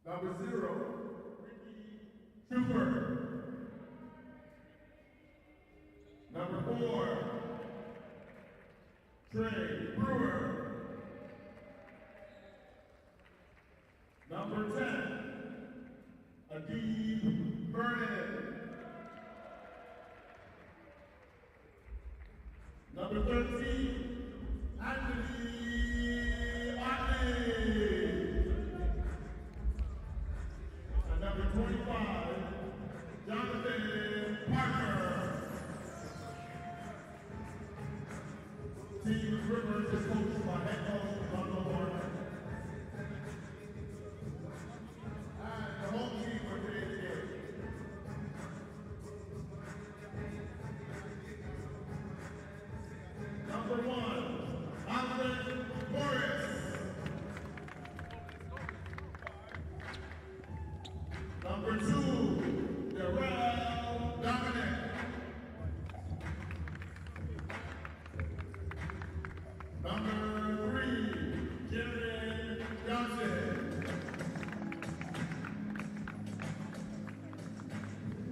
Number 0, Trooper. Number 4, Trey Brewer. Number 10, Adib Vernon. Number 13, Anthony Otley. And number 25, Jonathan Parker. Team Rivers is coached by head coach Ronald Horner. And the home team for today's game. Number 1, Alfred Morris. Number 2, Darrell Dominic. Number 3, Jerry Johnson.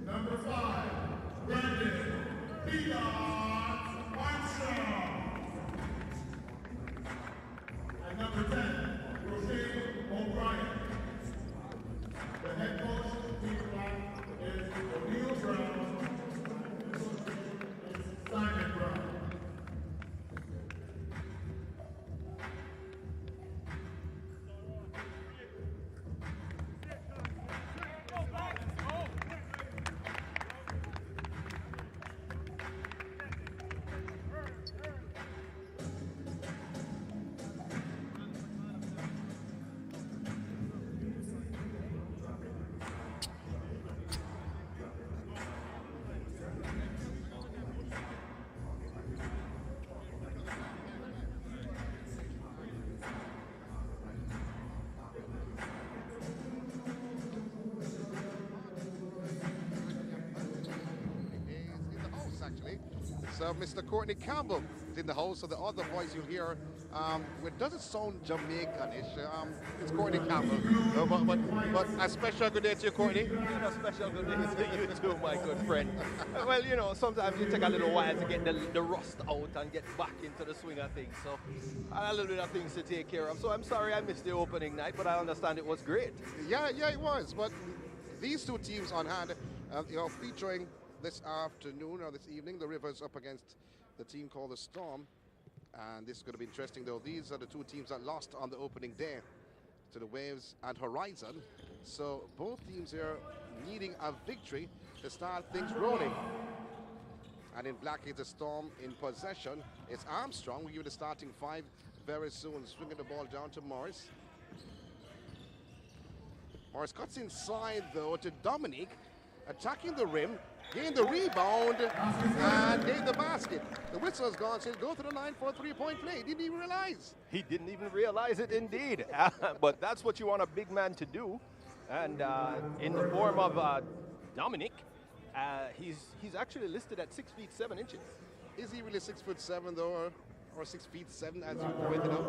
Number 5, Brandon Peanut Armstrong. And number 10, Rochelle O'Brien. The head coach of Team Black is O'Neal Brown. Is Simon Brown. Mr. Courtney Campbell is in the house, so the other voice you hear, it doesn't sound Jamaican-ish. It's Courtney Campbell. But a special good day to you, Courtney. And a special good day to you too, my good friend. Well, you know, sometimes it takes a little while to get the rust out and get back into the swing of things. So I had a little bit of things to take care of. So I'm sorry I missed the opening night, but I understand it was great. Yeah, it was. But these two teams on hand, featuring this afternoon or this evening, the Rivers up against the team called the Storm. And this is going to be interesting, though. These are the two teams that lost on the opening day to the Waves and Horizon. So both teams here needing a victory to start things rolling. And in black is the Storm in possession. It's Armstrong. We'll give you the starting 5 very soon. Swinging the ball down to Morris. Morris cuts inside, though, to Dominic. Attacking the rim. Gained the rebound and gained the basket. The whistle has gone, says go to the line for a 3-point play. Didn't even realize. He didn't even realize it, indeed. But that's what you want a big man to do. And in the form of Dominic, he's actually listed at 6 feet 7 inches. Is he really 6'7" though, or 6 feet 7 as you pointed out?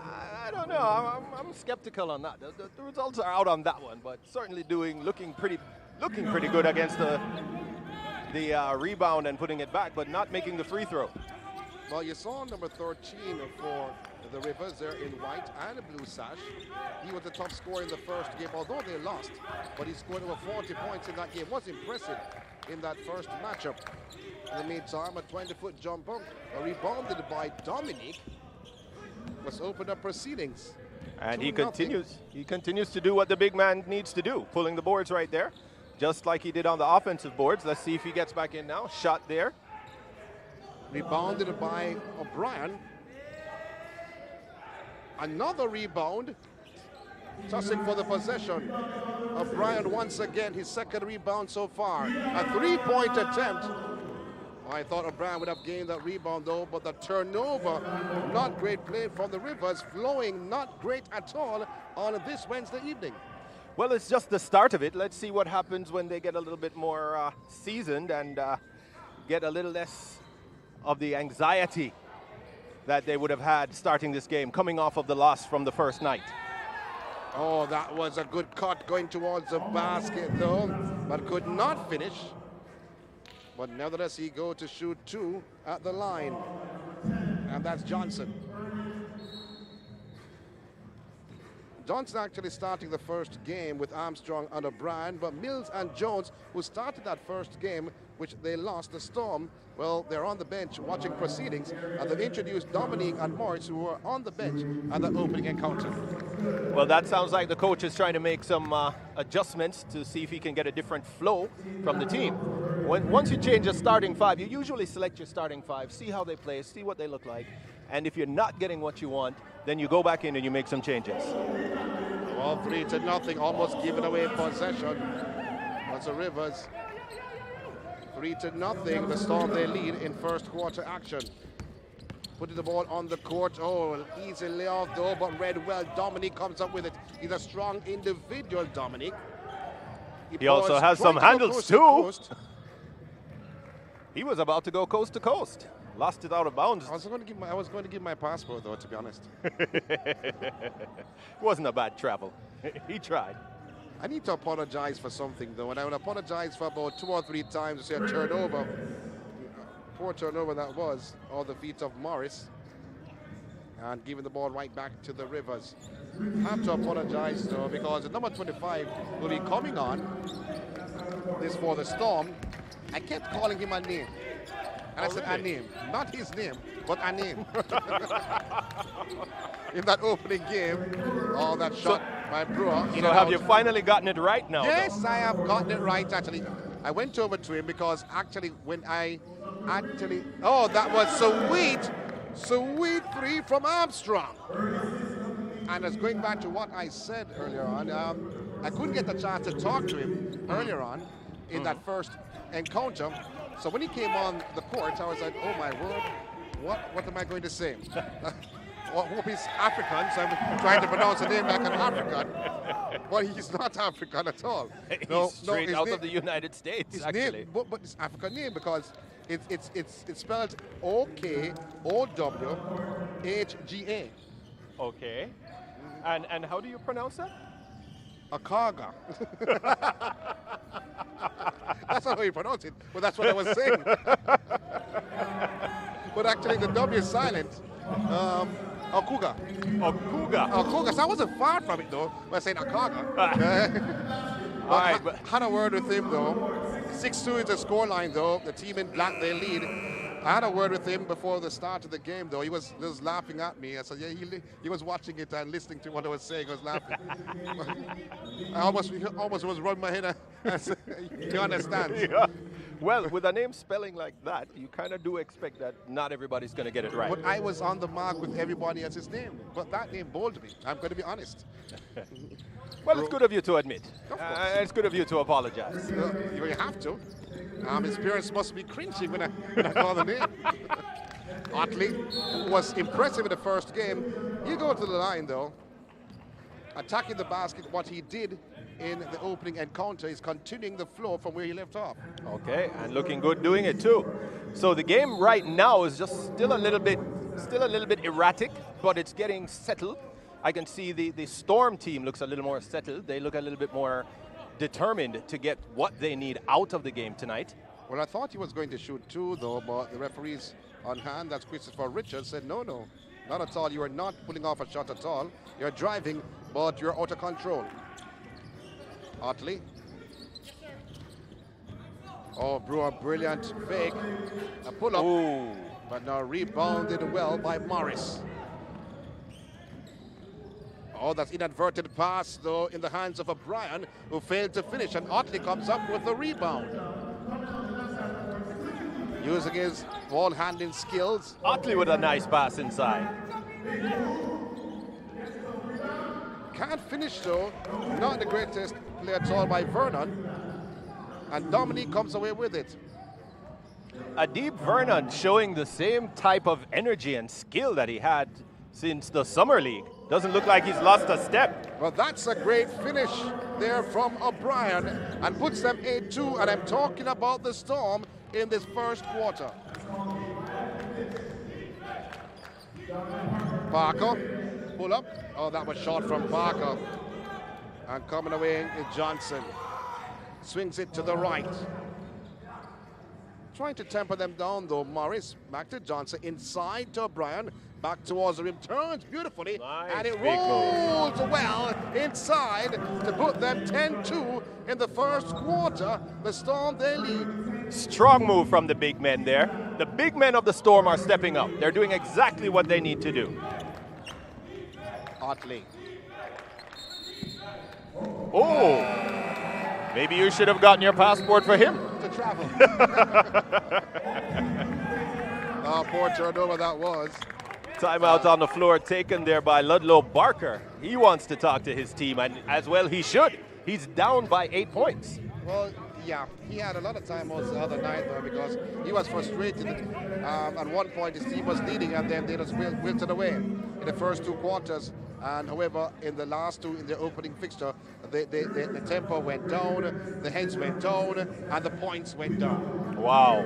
I don't know. I'm skeptical on that. The results are out on that one, but certainly looking pretty good against the rebound and putting it back, but not making the free throw. Well, you saw number 13 for the Rivers there in white and a blue sash. He was the top scorer in the first game, although they lost, but he scored over 40 points in that game. Was impressive in that first matchup. In the meantime, a 20-foot jumper, rebounded by Dominic, was opened up proceedings. And he continues to do what the big man needs to do, pulling the boards right there, just like he did on the offensive boards. Let's see if he gets back in now. Shot there. Rebounded by O'Brien. Another rebound. Tossing for the possession. O'Brien once again, his second rebound so far. A 3-point attempt. I thought O'Brien would have gained that rebound though, but the turnover, not great play from the Rivers, flowing not great at all on this Wednesday evening. Well, it's just the start of it. Let's see what happens when they get a little bit more seasoned and get a little less of the anxiety that they would have had starting this game, coming off of the loss from the first night. Oh, that was a good cut going towards the basket, though, but could not finish. But nevertheless, he go to shoot 2 at the line, and that's Johnson. Johnson actually starting the first game with Armstrong and O'Brien, but Mills and Jones, who started that first game, which they lost, the Storm, well, they're on the bench watching proceedings, and they've introduced Dominique and Morris, who were on the bench at the opening encounter. Well, that sounds like the coach is trying to make some adjustments to see if he can get a different flow from the team. Once you change your starting 5, you usually select your starting 5, see how they play, see what they look like, and if you're not getting what you want, then you go back in and you make some changes. Well, 3-0, almost giving away possession. That's the Rivers. 3-0, the Storm they lead in first quarter action. Putting the ball on the court. Oh, easy layoff though, but read well. Dominique comes up with it. He's a strong individual, Dominique. He also has some handles too. He was about to go coast to coast. Lost it out of bounds. I was going to give my passport though, to be honest. It wasn't a bad travel. He tried. I need to apologize for something though, and I would apologize for about 2 or 3 times to say a turnover. Poor turnover that was, all the feet of Morris, and giving the ball right back to the Rivers. Have to apologize though, because the number 25 will be coming on. This for the Storm. I kept calling him a name. And I said, a name. Not his name, but a name. In that opening game, oh, that shot by Brewer. So have you finally gotten it right now? Yes, though? I have gotten it right, actually. I went over to him because actually when oh, that was sweet 3 from Armstrong. And as going back to what I said earlier on, I couldn't get the chance to talk to him earlier on in that first encounter. So when he came on the court, I was like, oh my word, what am I going to say? Well, hope he's African, so I'm trying to pronounce the name like an African. But he's not African at all. He's straight out of the United States, his actually. Name, but it's African name because it's spelled O-K-O-W-H-G-A. Okay. And how do you pronounce that? Akaga. That's not how you pronounce it, but that's what I was saying. But actually, the W is silent. Akuga. Akuga. So I wasn't far from it, though. I was saying Akaga. All right, but had a word with him, though. 6-2 is the scoreline, though. The team in black, they lead. I had a word with him before the start of the game, though. He was laughing at me. I said, yeah, he was watching it and listening to what I was saying. He was laughing. I almost was rubbing my head. I said, you understand? yeah. Well, with a name spelling like that, you kind of do expect that not everybody's going to get it right. But I was on the mark with everybody else's name. But that name bowled me. I'm going to be honest. Well, it's good of you to admit. It's good of you to apologize. You have to. His parents must be cringing when I call the name. Otley was impressive in the first game. You go to the line, though. Attacking the basket, what he did in the opening encounter is continuing the flow from where he left off. Okay, and looking good doing it too. So the game right now is just still a little bit erratic, but it's getting settled. I can see the Storm team looks a little more settled. They look a little bit more determined to get what they need out of the game tonight. Well, I thought he was going to shoot 2, though, but the referees on hand, that's Christopher Richards, said, no, not at all. You are not pulling off a shot at all. You're driving, but you're out of control. Otley. Oh, Brewer, brilliant fake. A pull-up, but now rebounded well by Morris. Oh, that's inadvertent pass, though, in the hands of O'Brien, who failed to finish, and Otley comes up with the rebound. Using his ball handling skills. Otley with a nice pass inside. Can't finish, though. Not the greatest play at all by Vernon. And Dominique comes away with it. Adib Vernon showing the same type of energy and skill that he had since the Summer League. Doesn't look like he's lost a step. Well, that's a great finish there from O'Brien and puts them 8-2, and I'm talking about the Storm in this first quarter. Parker, pull up. Oh, that was short from Parker. And coming away is Johnson. Swings it to the right. Trying to temper them down though, Morris. Back to Johnson, inside to O'Brien. Back towards the rim, turns beautifully. Nice, and it big rolls well inside to put them 10-2 in the first quarter. The Storm, they lead. Strong move from the big men there. The big men of the Storm are stepping up. They're doing exactly what they need to do. Otley. Oh, maybe you should have gotten your passport for him. To travel. Oh, poor turnover that was. Timeout on the floor taken there by Ludlow Barker. He wants to talk to his team, and as well he should. He's down by 8 points. Well, yeah, he had a lot of timeouts the other night though because he was frustrated. At one point his team was leading and then they just wilted away in the first 2 quarters. And however, in the last 2, in the opening fixture, the tempo went down, the heads went down, and the points went down. Wow.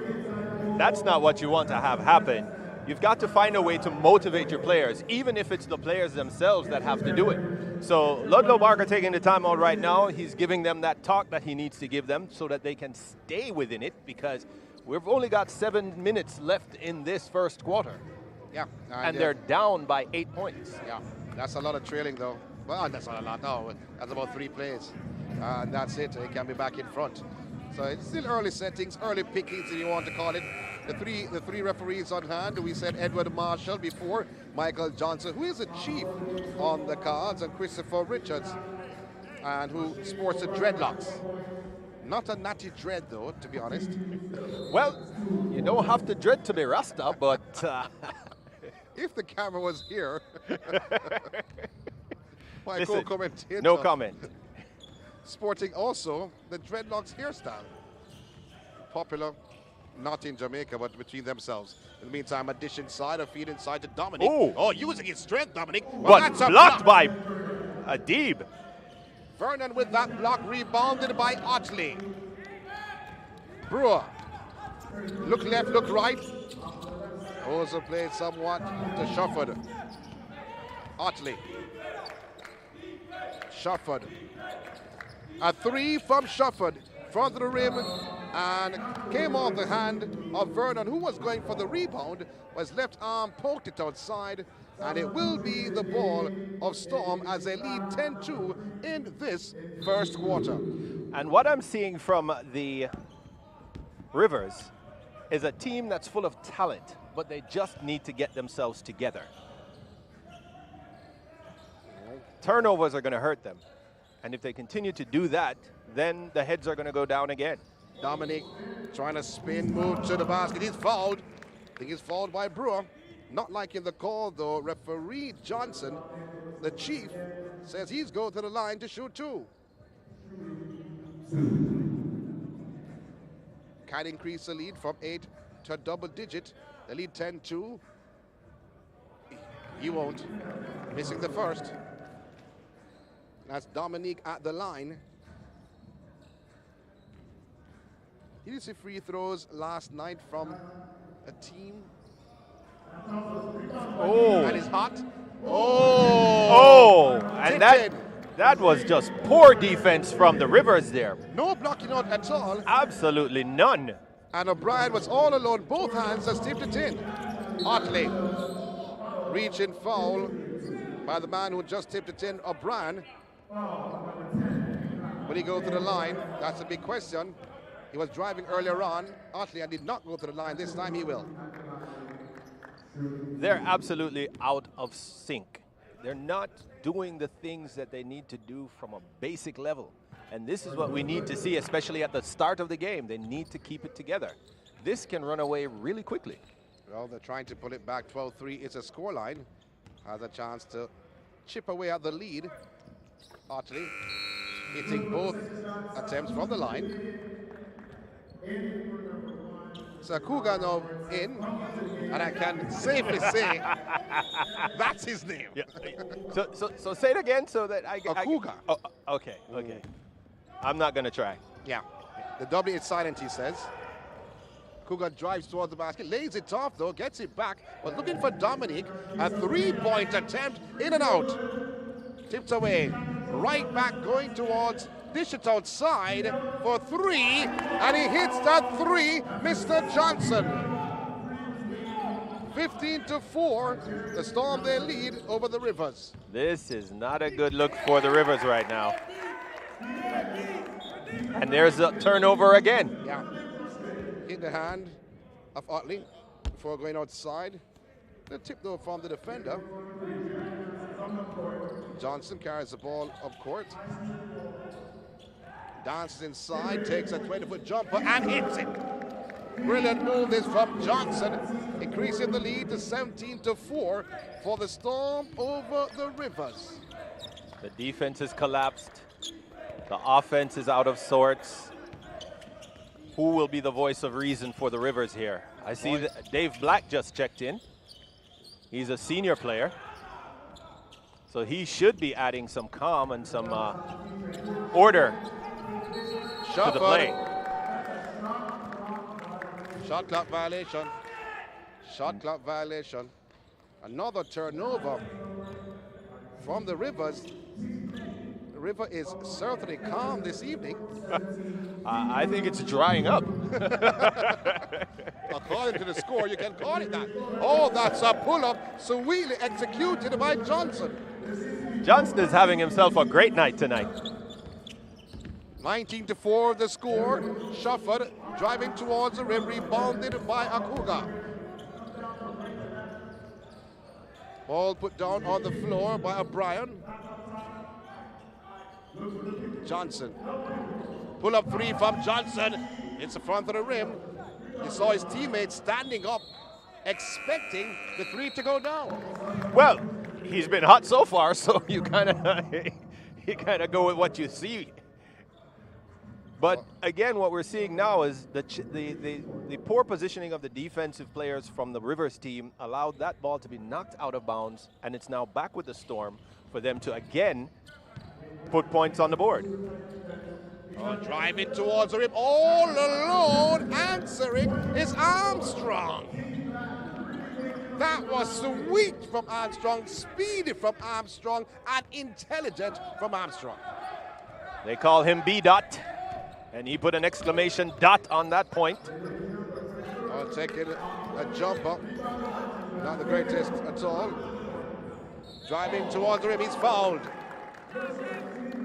That's not what you want to have happen. You've got to find a way to motivate your players, even if it's the players themselves that have to do it. So Ludlow Barker taking the timeout right now. He's giving them that talk that he needs to give them so that they can stay within it, because we've only got 7 minutes left in this first quarter. Yeah. And they're down by 8 points. Yeah, that's a lot of trailing though. Well, that's not a lot, no. That's about 3 plays. And that's it. They can be back in front. So it's still early settings, early pickings if you want to call it. The three referees on hand. We said Edward Marshall before, Michael Johnson, who is a chief on the cards, and Christopher Richards, and who sports the dreadlocks. Not a natty dread though, to be honest. Well, you don't have to dread to be Rasta, but if the camera was here, my co-commentator. No comment. Sporting also the dreadlocks hairstyle. Popular, not in Jamaica, but between themselves. In the meantime, a dish inside, a feed inside to Dominic. Ooh. Oh, using his strength, Dominic. Well, But that's a blocked block. by Adib. Vernon with that block, rebounded by Otley. Brewer. Look left, look right. Also played somewhat to Shufford. Otley. Shufford. A 3 from Shufford, front of the rim, and came off the hand of Vernon, who was going for the rebound, was left arm poked it outside, and it will be the ball of Storm as they lead 10-2 in this first quarter. And what I'm seeing from the Rivers is a team that's full of talent, but they just need to get themselves together. Turnovers are going to hurt them. And if they continue to do that, then the heads are going to go down again. Dominic trying to spin, move to the basket. He's fouled. I think he's fouled by Brewer. Not liking the call, though. Referee Johnson, the chief, says he's going to the line to shoot 2. Can increase the lead from 8 to double digit. They lead 10-2. He won't. Missing the first. That's Dominique at the line. Did you see free throws last night from a team? Oh. And it's hot. Oh, and that was just poor defense from the Rivers there. No blocking out at all. Absolutely none. And O'Brien was all alone, both hands, and tipped it in. Otley. Reaching foul by the man who just tipped it in, O'Brien. Will he go to the line? That's a big question. He was driving earlier on, Otley, and did not go to the line. This time he will. They're absolutely out of sync. They're not doing the things that they need to do from a basic level. And this is what we need to see, especially at the start of the game. They need to keep it together. This can run away really quickly. Well, they're trying to pull it back. 12-3 is a scoreline. Has a chance to chip away at the lead. Otley hitting both attempts from the line. So Cougar now in, and I can safely say that's his name. Yeah. So say it again so that I Cougar. Oh, okay, okay. I'm not going to try. Yeah. The W is silent, he says. Cougar drives towards the basket, lays it off though, gets it back, but looking for Dominic. A three-point attempt, in and out. Tipped away, right back going towards, dish it outside for three, and he hits that three, Mr. Johnson. 15-4, the Storm they lead over the Rivers. This is not a good look for the Rivers right now. And there's a turnover again. Yeah. Hit the hand of Otley before going outside. The tip though from the defender. Johnson carries the ball up court. Dances inside, takes a 20-foot jumper and hits it. Brilliant move this from Johnson, increasing the lead to 17-4 for the Storm over the Rivers. The defense has collapsed. The offense is out of sorts. Who will be the voice of reason for the Rivers here? I see that Dave Black just checked in. He's a senior player. So he should be adding some calm and some order to the play. Shot clock violation. Shot clock violation. Another turnover from the Rivers. The River is certainly calm this evening. I think it's drying up. According to the score, you can call it that. Oh, that's a pull-up, sweetly executed by Johnson. Johnson is having himself a great night tonight. 19-4 the score. Shufford driving towards the rim, rebounded by Akuga. Ball put down on the floor by O'Brien. Johnson. Pull up three from Johnson. It's the front of the rim. He saw his teammates standing up, expecting the three to go down. Well, he's been hot so far, so you kind of go with what you see. But again, what we're seeing now is the poor positioning of the defensive players from the Rivers team allowed that ball to be knocked out of bounds, and it's now back with the Storm for them to again put points on the board. Oh, driving towards the rim, all alone, answering is Armstrong. That was sweet from Armstrong, speedy from Armstrong, and intelligent from Armstrong. They call him B-Dot, and he put an exclamation dot on that point. Oh, taking a jumper, not the greatest at all. Driving towards the rim, he's fouled.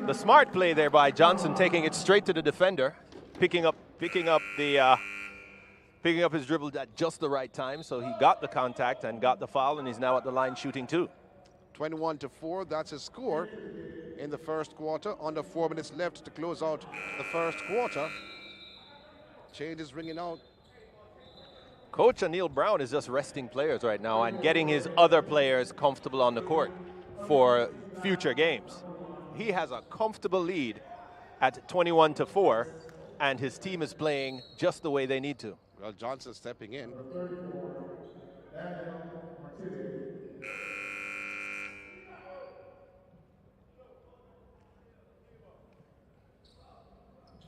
The smart play there by Johnson, taking it straight to the defender, picking up his dribble at just the right time, so he got the contact and got the foul, and he's now at the line shooting two. 21-4, that's his score in the first quarter. Under 4 minutes left to close out the first quarter. Changes ringing out. Coach O'Neal Brown is just resting players right now and getting his other players comfortable on the court for future games. He has a comfortable lead at 21-4, and his team is playing just the way they need to. Well, Johnson stepping in.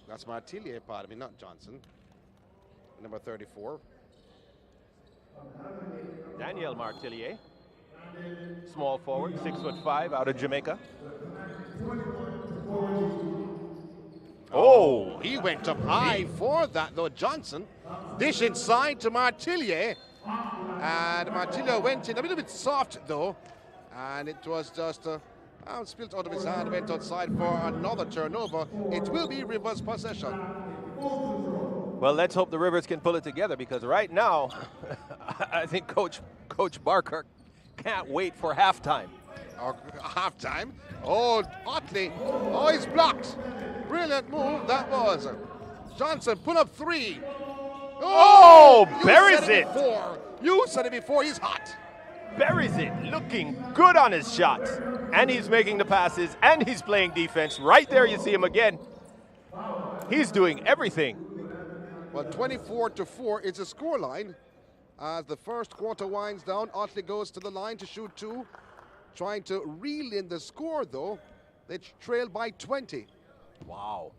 That's Martillier, pardon me, not Johnson. Number 34. Daniel Martillier, small forward, 6'5", out of Jamaica. Oh, he went up high for that, though. Johnson dish inside to Martillier, and Martillier went in a little bit soft, though, and it was just spilt out of his hand, went outside for another turnover. It will be Rivers' possession. Well, let's hope the Rivers can pull it together, because right now, I think Coach Barker can't wait for halftime. Or halftime. Oh, Otley. Oh, he's blocked. Brilliant move that was. Johnson, pull up three. Oh, buries it. You said it before, he's hot. Buries it, looking good on his shot. And he's making the passes, and he's playing defense. Right there, you see him again. He's doing everything. Well, 24-4 is the scoreline. As the first quarter winds down, Otley goes to the line to shoot two. Trying to reel in the score, though. They trail by 20. Wow.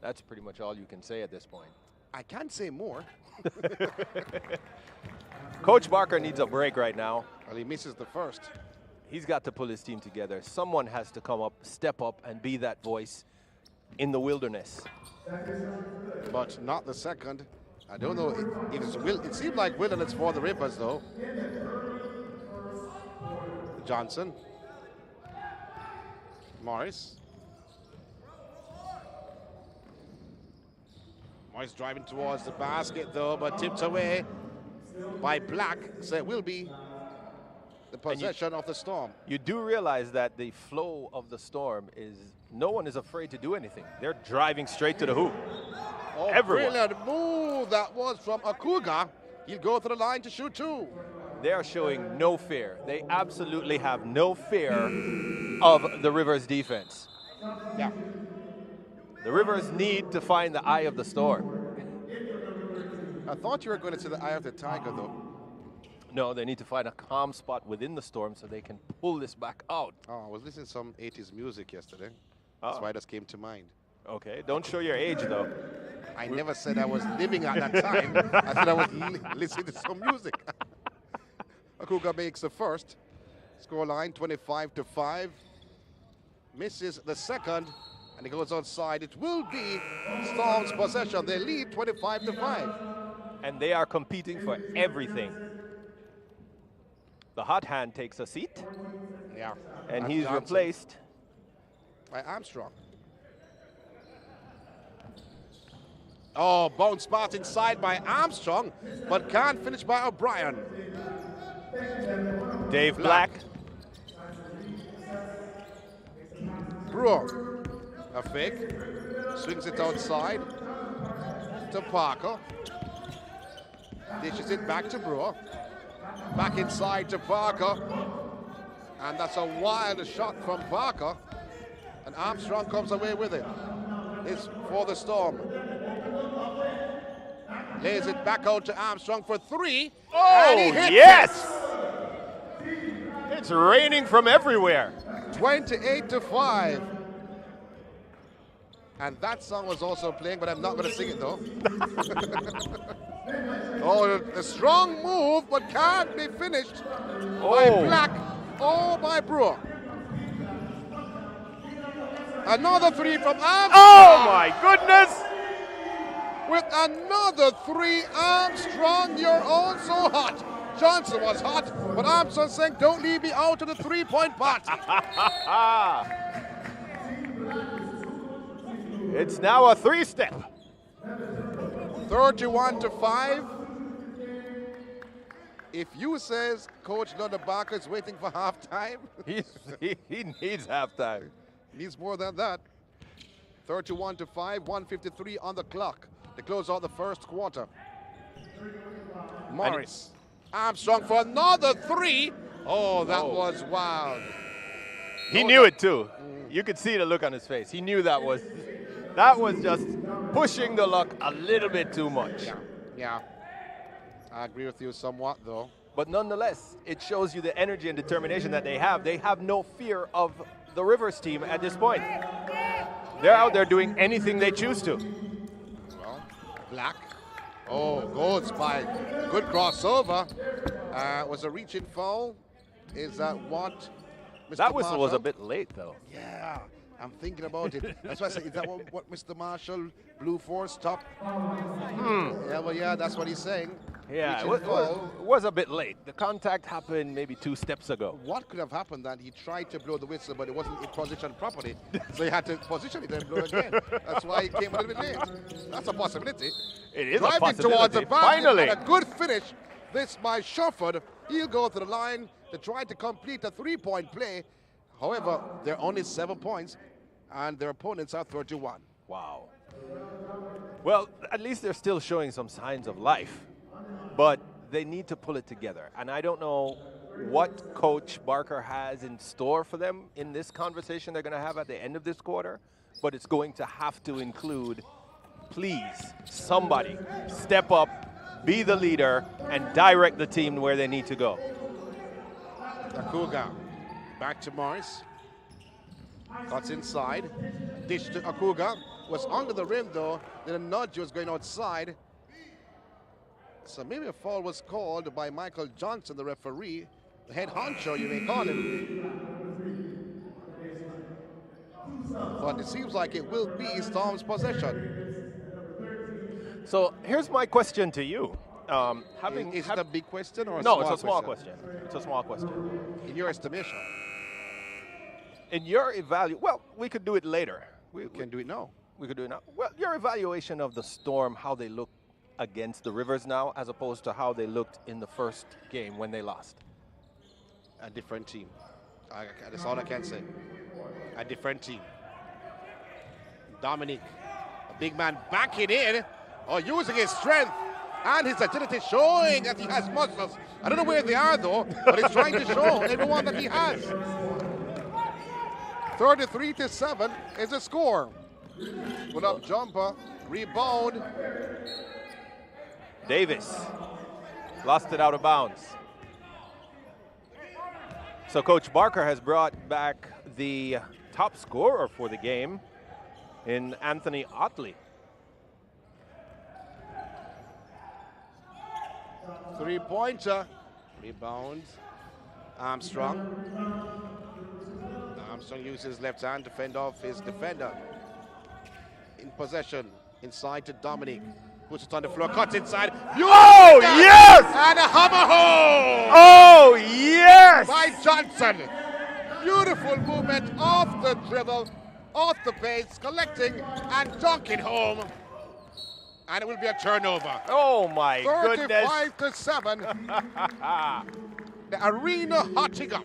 That's pretty much all you can say at this point. I can't say more. Coach Barker needs a break right now. Well, he misses the first. He's got to pull his team together. Someone has to come up, step up, and be that voice in the wilderness. But not the second. I don't know. It seemed like wilderness for the Rivers, though. Johnson. Morris. Morris driving towards the basket, though, but tipped away by Black. So it will be the possession of the Storm. You do realize that the flow of the Storm is no one is afraid to do anything. They're driving straight to the hoop. Oh, Everyone. Brilliant move that was from Akuga. He'll go to the line to shoot two. They are showing no fear. They absolutely have no fear of the Rivers defense. Yeah. The Rivers need to find the eye of the storm. I thought you were going to say the eye of the tiger, though. No, they need to find a calm spot within the storm so they can pull this back out. Oh, I was listening to some 80s music yesterday. That's why this came to mind. Okay, don't show your age, though. I never said I was living at that time. I said I was listening to some music. Akuga makes the first. Scoreline 25-5. Misses the second, and it goes outside. It will be Storm's possession. They lead 25-5. And they are competing for everything. The hot hand takes a seat. Yeah. And That's he's Johnson replaced by Armstrong. Oh, bounce pass inside by Armstrong, but can't finish by O'Brien. Dave Black. Brewer, a fake, swings it outside to Parker. Dishes it back to Brewer. Back inside to Parker. And that's a wild shot from Parker. And Armstrong comes away with it. It's for the Storm. Lays it back out to Armstrong for three. Oh, and he hits yes! It's raining from everywhere. 28-5. And that song was also playing, but I'm not going to sing it though. Oh, a strong move, but can't be finished by Black or by Brewer. Another three from Armstrong. Oh my goodness! With another three, Armstrong, you're also hot. Johnson was hot, but Armstrong saying, don't leave me out of the three-point party. It's now a three-step. 31-5. If you says Coach London Barker is waiting for halftime, he needs halftime. Needs more than that. 31-5, 1:53 on the clock. They close out the first quarter. Morris. Armstrong for another three. Oh, that was wild. He knew it too. You could see the look on his face. He knew that was just pushing the luck a little bit too much. Yeah. I agree with you somewhat, though. But nonetheless, it shows you the energy and determination that they have. They have no fear of the Rivers team at this point. They're out there doing anything they choose to. Well, Black. Oh, goes by. Good crossover. Was a reaching foul. Is that what? Mr. That whistle Marshall? was a bit late, though. Yeah, I'm thinking about it. That's why I said, is that what Mr. Marshall blew for? Stop. Yeah, well, yeah, that's what he's saying. Yeah, it was a bit late. The contact happened maybe 2 steps ago. What could have happened that he tried to blow the whistle, but it wasn't in position properly, so he had to position it and blow again. That's why he came a little bit late. That's a possibility. It is Driving a possibility. towards the basket, Finally. and a good finish. This by Shufford. He'll go to the line to try to complete a three-point play. However, they're only 7 points, and their opponents are 31. Wow. Well, at least they're still showing some signs of life. But they need to pull it together. And I don't know what Coach Barker has in store for them in this conversation they're going to have at the end of this quarter. But it's going to have to include, please, somebody step up, be the leader, and direct the team where they need to go. Akuga back to Morris. Cuts inside. Dish to Akuga. was under the rim though. Then a nudge was going outside. So maybe a foul was called by Michael Johnson, the referee. The head honcho, you may call him. But it seems like it will be Storm's possession. So here's my question to you. Is it a big question or a no, small it's a small question? It's a small question. In your estimation? In your well, we could do it later. We can do it now. We could do it now. Well, your evaluation of the Storm, how they look against the Rivers now, as opposed to how they looked in the first game when they lost. A different team. That's all I can say. A different team. Dominic, a big man backing in, or using his strength and his agility, showing that he has muscles. I don't know where they are though, but he's trying to show everyone that he has. 33-7 is the score. Put up jumper, rebound. Davis lost it out of bounds. So Coach Barker has brought back the top scorer for the game in Anthony Otley. Three-pointer, rebound. Armstrong. Armstrong uses his left hand to fend off his defender. In possession, inside to Dominic. Puts it on the floor, cuts inside. Oh, yes! And a hammer home! Oh, yes! By Johnson. Beautiful movement off the dribble, off the pace, collecting and dunking home. And it will be a turnover. Oh, my goodness. 35-7. The arena hotting up.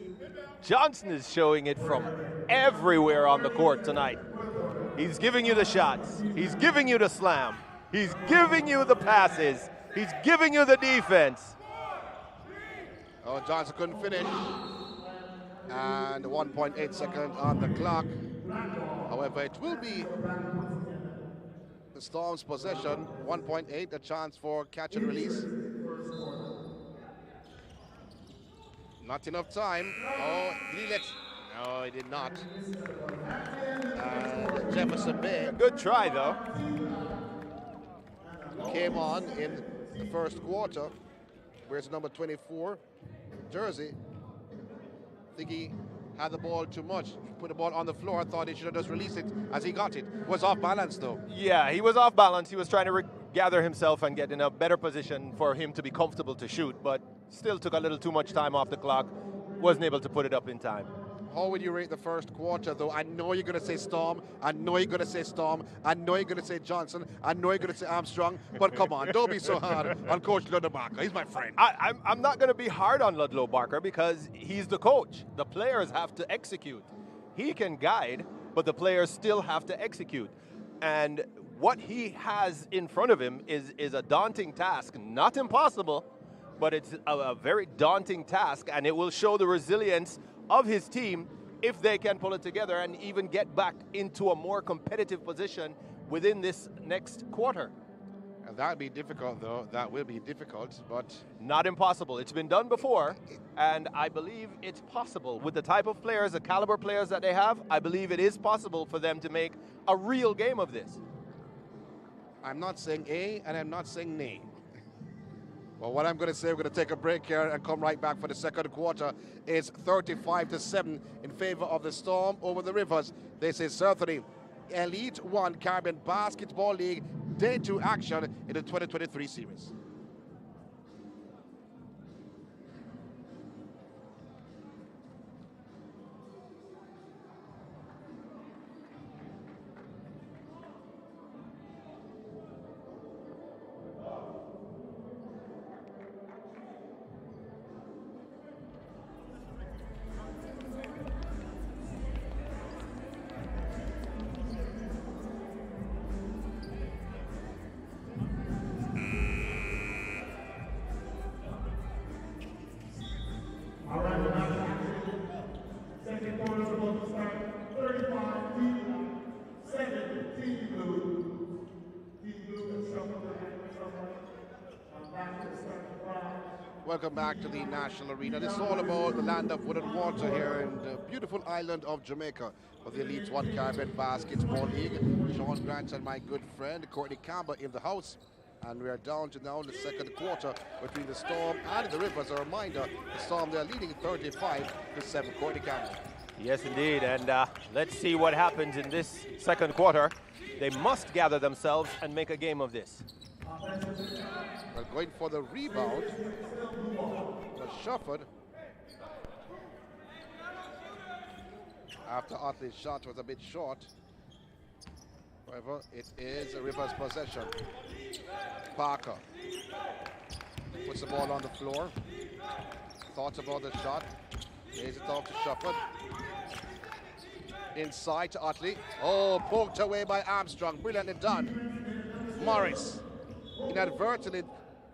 Johnson is showing it from everywhere on the court tonight. He's giving you the shots. He's giving you the slam. He's giving you the passes. He's giving you the defense. Oh, Johnson couldn't finish. And 1.8 seconds on the clock. However, it will be the Storm's possession. 1.8, a chance for catch and release. Not enough time. Oh, did he let? No, he did not. And Jefferson Bay. Good try, though. Came on in the first quarter. Where's number 24 jersey? I think he had the ball too much. Put the ball on the floor. Thought he should have just released it as he got it. Was off balance though. Yeah, he was off balance. He was trying to gather himself and get in a better position for him to be comfortable to shoot, but still took a little too much time off the clock. Wasn't able to put it up in time. How would you rate the first quarter, though? I know you're going to say Storm. I know you're going to say Storm. I know you're going to say Johnson. I know you're going to say Armstrong. But come on, don't be so hard on Coach Ludlow Barker. He's my friend. I'm not going to be hard on Ludlow Barker because he's the coach. The players have to execute. He can guide, but the players still have to execute. And what he has in front of him is a daunting task. Not impossible, but it's a very daunting task, and it will show the resilience of his team if they can pull it together and even get back into a more competitive position within this next quarter. And that would be difficult, though. That will be difficult, but not impossible. It's been done before, and I believe it's possible. With the type of players, the caliber players that they have, I believe it is possible for them to make a real game of this. I'm not saying A, and I'm not saying nay. Well, what I'm going to say, we're going to take a break here and come right back for the second quarter. It's 35-7 in favor of the Storm over the Rivers. This is certainly Elite One Caribbean Basketball League Day 2 action in the 2023 series. Welcome back to the National Arena. This is all about the land of wood and water here in the beautiful island of Jamaica for the Elite One Caribbean Basketball League. Sean Grant and my good friend Courtney Campbell in the house. And we are down to now the second quarter between the Storm and the Rivers. A reminder, the Storm, they're leading 35-7. Courtney Campbell. Yes, indeed. And let's see what happens in this second quarter. They must gather themselves and make a game of this. Well, going for the rebound was Shufford. After Otley's shot was a bit short. However, it is a Rivers possession. Parker puts the ball on the floor. Thoughts about the shot. Lays it off to Shufford. Inside to Otley. Oh, poked away by Armstrong. Brilliantly done. Morris inadvertently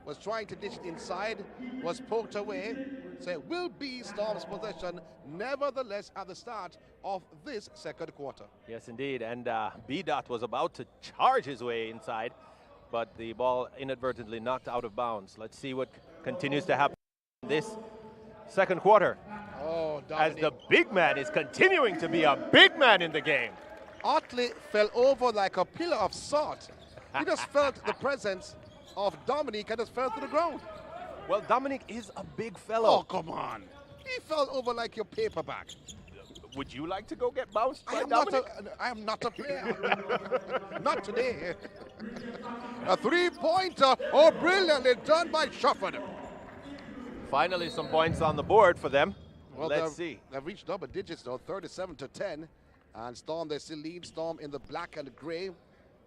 was trying to dish it inside, was poked away. So it will be Storm's possession, nevertheless, at the start of this second quarter. Yes, indeed. And B-Dot was about to charge his way inside, but the ball inadvertently knocked out of bounds. Let's see what continues to happen in this second quarter. Oh, as the big man is continuing to be a big man in the game. Otley fell over like a pillar of salt. He just felt the presence of Dominic and just fell to the ground. Well, Dominic is a big fellow. Oh, come on. He fell over like your paperback. Would you like to go get bounced by Dominic? I am not a player. Not today. A three-pointer. Oh, brilliantly done by Shufford. Finally, some points on the board for them. Well, let's see. They've reached double digits, though, 37-10. And Storm, they still lead. Storm in the black and the gray.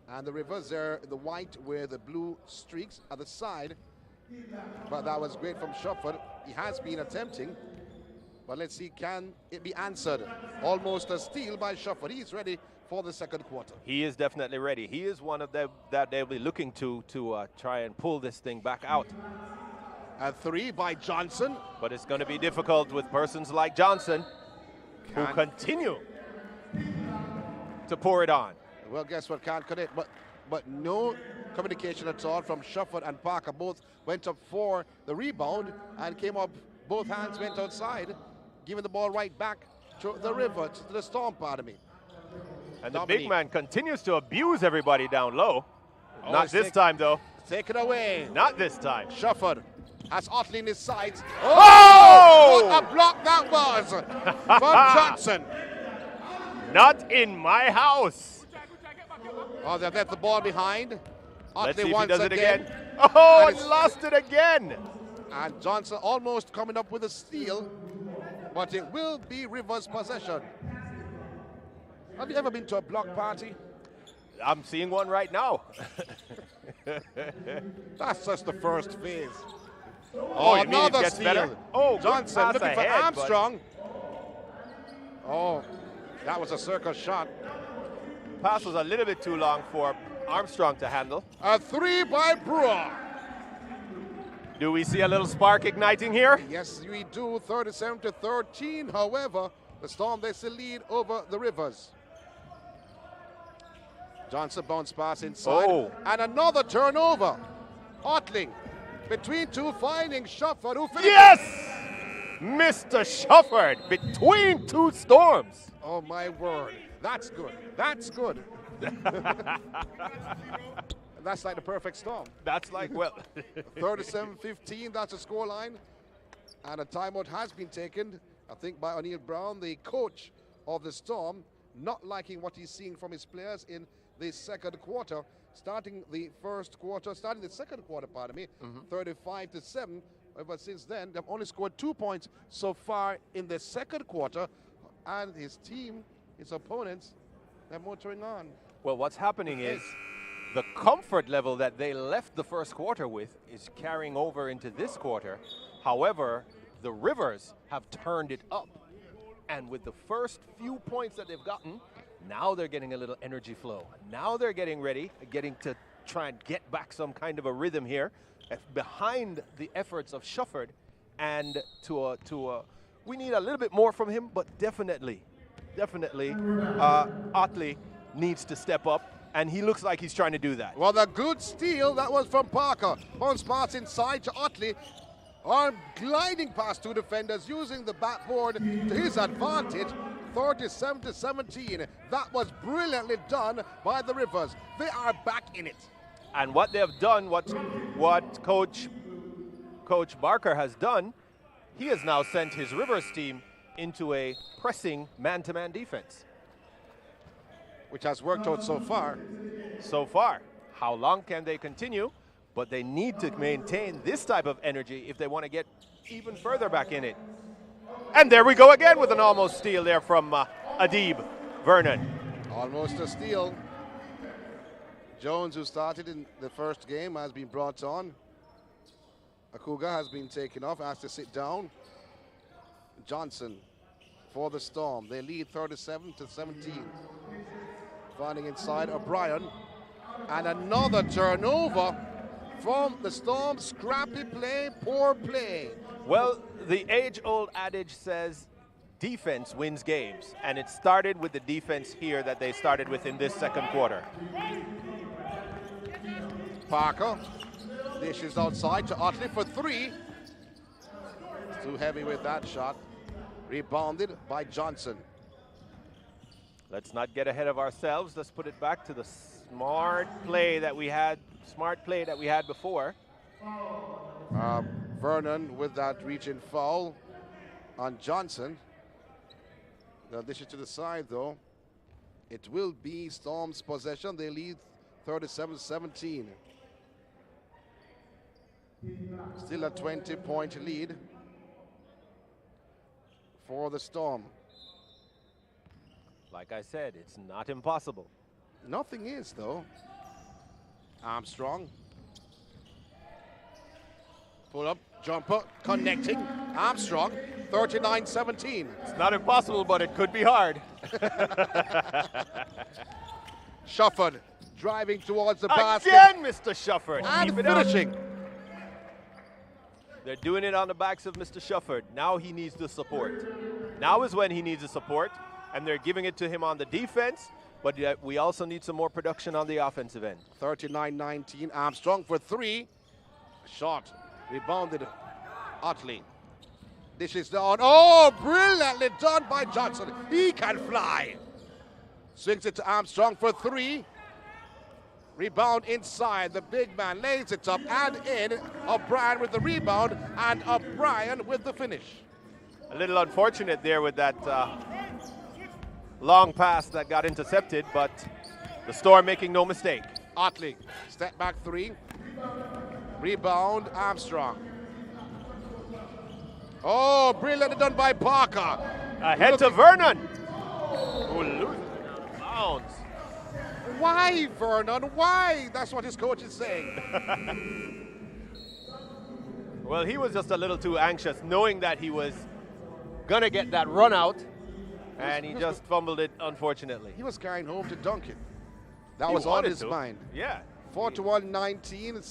And the Rivers, they're the white with the blue streaks at the side. But that was great from Shufford. He has been attempting. But let's see, can it be answered? Almost a steal by Shufford. He's ready for the second quarter. He is definitely ready. He is one of them that they'll be looking to try and pull this thing back out. A three by Johnson. But it's going to be difficult with persons like Johnson who continue to pour it on. Well, guess what? Can't connect, but no communication at all from Shufford and Parker. Both went up for the rebound and came up. Both hands went outside, giving the ball right back to the River, to the Storm, pardon me. And the big man continues to abuse everybody down low. Not this time, though. Take it away. Not this time. Shufford has Otley in his sights. Oh! What a block that was from Johnson. Not in my house. Oh, they've left the ball behind. Let's Otley see if he once does it again. Oh, and lost it again. And Johnson almost coming up with a steal, but it will be Rivers' possession. Have you ever been to a block party? I'm seeing one right now. That's just the first phase. Oh, you mean it gets steal. better? Oh, Johnson looking ahead, for Armstrong. Oh, that was a circle shot. Pass was a little bit too long for Armstrong to handle. A three by Brewer. Do we see a little spark igniting here? Yes, we do. 37-13. However, the Storm, they still lead over the Rivers. Johnson bounce pass inside. Oh. And another turnover. Otling between two, finding Shufford, who finishes. Yes! Mr. Shufford between two Storms. Oh, my word. That's good. That's good. That's like the perfect storm. That's like, well. 37-15, that's the scoreline. And a timeout has been taken, I think, by O'Neal Brown, the coach of the Storm, not liking what he's seeing from his players in the second quarter. Starting the second quarter, pardon me, 35-7. But since then, they've only scored 2 points so far in the second quarter. And his team, his opponents, they're motoring on. Well, what's happening is the comfort level that they left the first quarter with is carrying over into this quarter. However, the Rivers have turned it up. And with the first few points that they've gotten, now they're getting a little energy flow. Now they're getting ready, getting to try and get back some kind of a rhythm here behind the efforts of Shufford. And we need a little bit more from him, but definitely, Otley needs to step up, and he looks like he's trying to do that. Well, the good steal, that was from Parker. Bounce pass inside to Otley. are gliding past two defenders using the backboard to his advantage. 37-17. That was brilliantly done by the Rivers. They are back in it. And what they have done, what Coach Barker has done, he has now sent his Rivers team into a pressing man-to-man defense. Which has worked out so far. So far. How long can they continue? But they need to maintain this type of energy if they want to get even further back in it. And there we go again with an almost steal there from Adib Vernon. Almost a steal. Jones, who started in the first game, has been brought on. Akuga has been taken off, asked to sit down. Johnson for the Storm. They lead 37-17. Finding inside O'Brien. And another turnover from the Storm. Scrappy play, poor play. Well, the age-old adage says defense wins games. And it started with the defense here that they started with in this second quarter. Parker dishes outside to Utley for three. Too heavy with that shot. Rebounded by Johnson. Let's not get ahead of ourselves. Let's put it back to the smart play that we had before. Vernon with that reach-in foul on Johnson. They'll dish it to the side, though. It will be Storm's possession. They lead 37-17. Still a 20-point lead for the Storm. Like I said, it's not impossible. Nothing is, though. Armstrong. Pull up, jumper, connecting. Armstrong, 39-17. It's not impossible, but it could be hard. Shufford driving towards the basket. Again, Mr. Shufford. And finishing. They're doing it on the backs of Mr. Shufford. Now he needs the support. Now is when he needs the support, and they're giving it to him on the defense, but we also need some more production on the offensive end. 39-19, Armstrong for three. Shot, rebounded, Utley. Dishes down, oh, brilliantly done by Johnson. He can fly. Swings it to Armstrong for three. Rebound inside, the big man lays it up and in. O'Brien with the rebound and O'Brien with the finish. A little unfortunate there with that long pass that got intercepted, but the Storm making no mistake. Utley, step back three. Rebound, Armstrong. Oh, brilliantly done by Parker. Ahead to Vernon, who loses bounds. Why, Vernon? Why? That's what his coach is saying. Well, he was just a little too anxious, knowing that he was going to get that run out, and he just fumbled it, unfortunately. He was carrying home to dunk it. That He was on wanted his to. mind. Yeah. 41-19,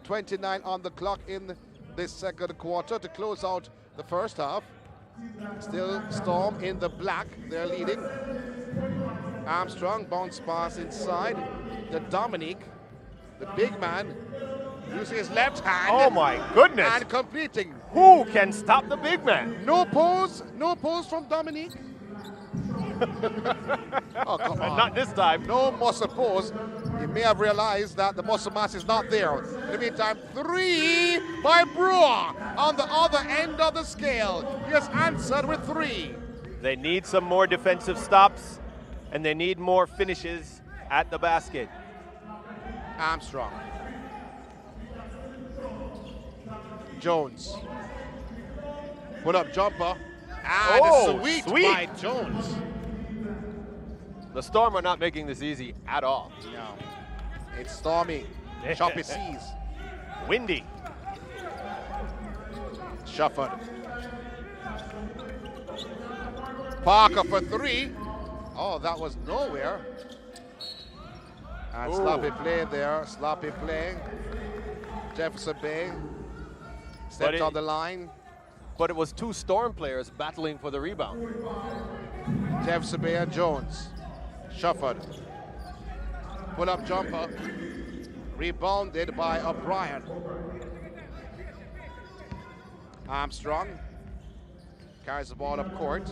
7:29 on the clock in this second quarter to close out the first half. Still Storm in the black. They're leading. Armstrong, bounce pass inside. The Dominique, the big man, using his left hand. Oh my goodness. And completing. Who can stop the big man? No pose from Dominique. Oh, come on. Not this time. No muscle pose. He may have realized that the muscle mass is not there. In the meantime, three by Brewer on the other end of the scale. He has answered with three. They need some more defensive stops, and they need more finishes at the basket. Armstrong. Jones. Put up jumper. And Oh, sweet sweet. by Jones. The Storm are not making this easy at all. No. It's stormy. Choppy seas. Windy. Shufford. Parker for three. Oh, that was nowhere. And sloppy play there. Sloppy play. Jefferson Bay stepped on the line. But it was two Storm players battling for the rebound. Jefferson Bay and Jones. Shufford. Pull up jumper. Rebounded by O'Brien. Armstrong carries the ball up court.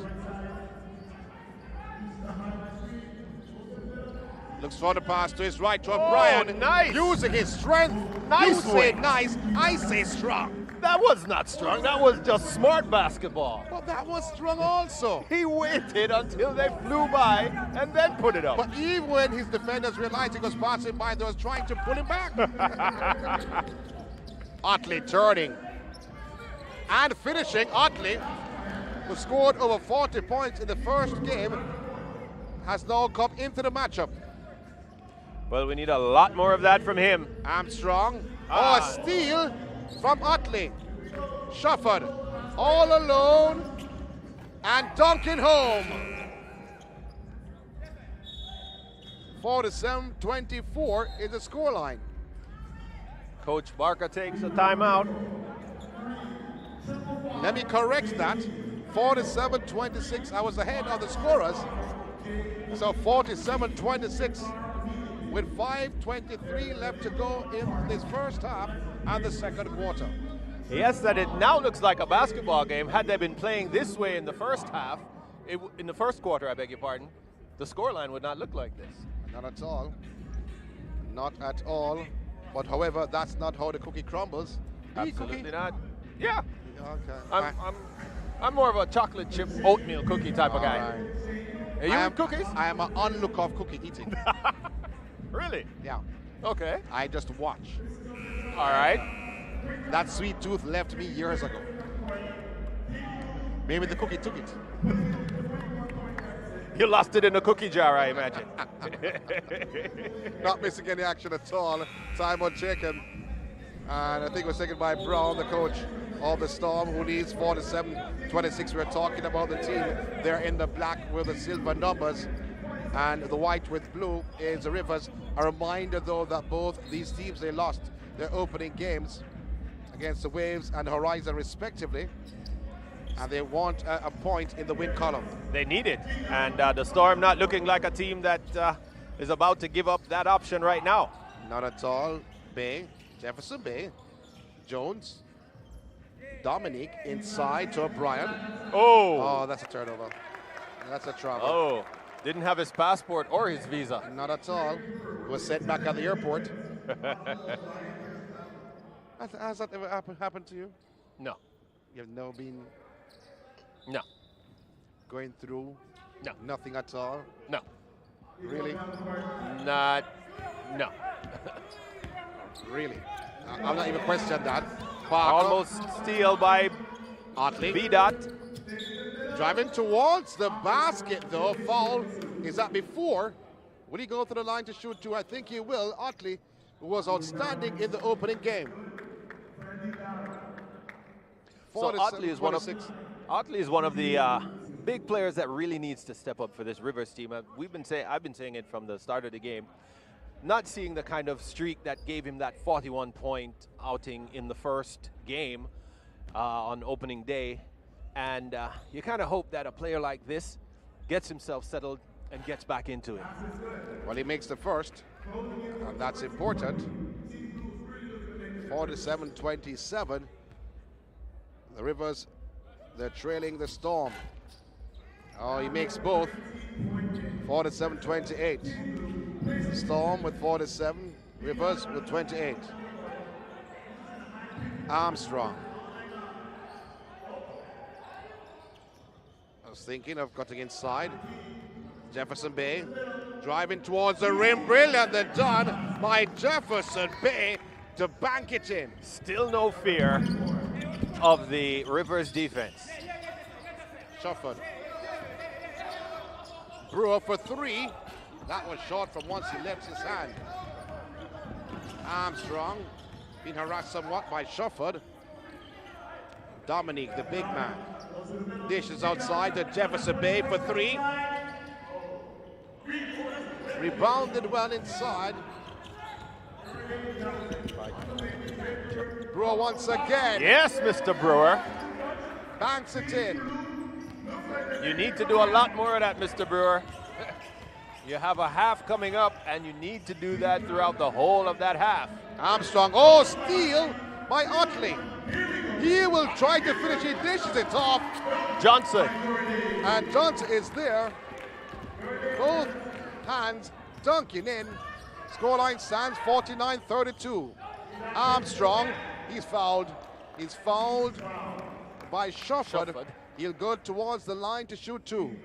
Looks for the pass to his right to O'Brien. Nice. Using his strength. Nice You say wing. nice, I say strong. That was not strong. That was just smart basketball. But that was strong also. He waited until they flew by and then put it up. But even when his defenders realized he was passing by, they was trying to pull him back. Otley turning and finishing. Otley, who scored over 40 points in the first game, has now come into the matchup. Well, we need a lot more of that from him. Armstrong. Oh, a steal from Otley. Shufford all alone and dunking home. 47-24 is the scoreline. Coach Barker takes a timeout. Let me correct that. 47-26, I was ahead of the scorers. So 47-26 with 5:23 left to go in this first half and the second quarter. Yes, that it now looks like a basketball game. Had they been playing this way in the first half, in the first quarter, I beg your pardon, the scoreline would not look like this. Not at all. Not at all. But however, that's not how the cookie crumbles. Absolutely not. Yeah. Okay. I'm more of a chocolate chip oatmeal cookie type of guy. Right. Are you eat cookies? I am an onlook of cookie eating. Really? Yeah. Okay. I just watch. All right. That sweet tooth left me years ago. Maybe the cookie took it. You lost it in a cookie jar, I imagine. Not missing any action at all. Timeout taken. And I think it was taken by Brown, the coach of the Storm, who needs 47-26. We're talking about the team. They're in the black with the silver numbers. And the white with blue is the Rivers. A reminder, though, that both these teams, they lost their opening games against the Waves and Horizon, respectively. And they want a point in the win column. They need it. And the Storm not looking like a team that is about to give up that option right now. Not at all. Bay, Jefferson Bay, Jones, Dominique inside to O'Brien. Oh, that's a turnover. That's a trouble. Oh, didn't have his passport or his visa. Not at all. Was sent back at the airport. Has that ever happened to you? No. You've never been No. going through? No. Nothing at all? No. Really? No. Really? I'm not even questioning that. Parker, Almost steal by Otley. B-Dot. Driving towards the basket, though. Foul. Is that before? Will he go to the line to shoot two? I think he will. Otley, who was outstanding in the opening game. So Otley is one of the big players that really needs to step up for this Rivers team. I've been saying it from the start of the game. Not seeing the kind of streak that gave him that 41-point outing in the first game on opening day. And you kind of hope that a player like this gets himself settled and gets back into it. Well, he makes the first, and that's important. 47-27. The Rivers, they're trailing the Storm. Oh, he makes both. 47-28. Storm with 47, Rivers with 28. Armstrong. I was thinking of cutting inside. Jefferson Bay driving towards the rim. Brilliant and done by Jefferson Bay to bank it in. Still no fear of the Rivers defense. Shufford. Brewer for three. That was short from once he left his hand. Armstrong being harassed somewhat by Shufford. Dominique, the big man. Dishes outside to Jefferson Bay for three. Rebounded well inside. Brewer once again. Yes, Mr. Brewer. Banks it in. You need to do a lot more of that, Mr. Brewer. You have a half coming up, and you need to do that throughout the whole of that half. Armstrong, oh, steal by Otley. He will try to finish. He dishes it off. Johnson. And Johnson is there. Both hands dunking in. Scoreline stands 49-32. Armstrong, he's fouled. He's fouled by Shufford. He'll go towards the line to shoot 2.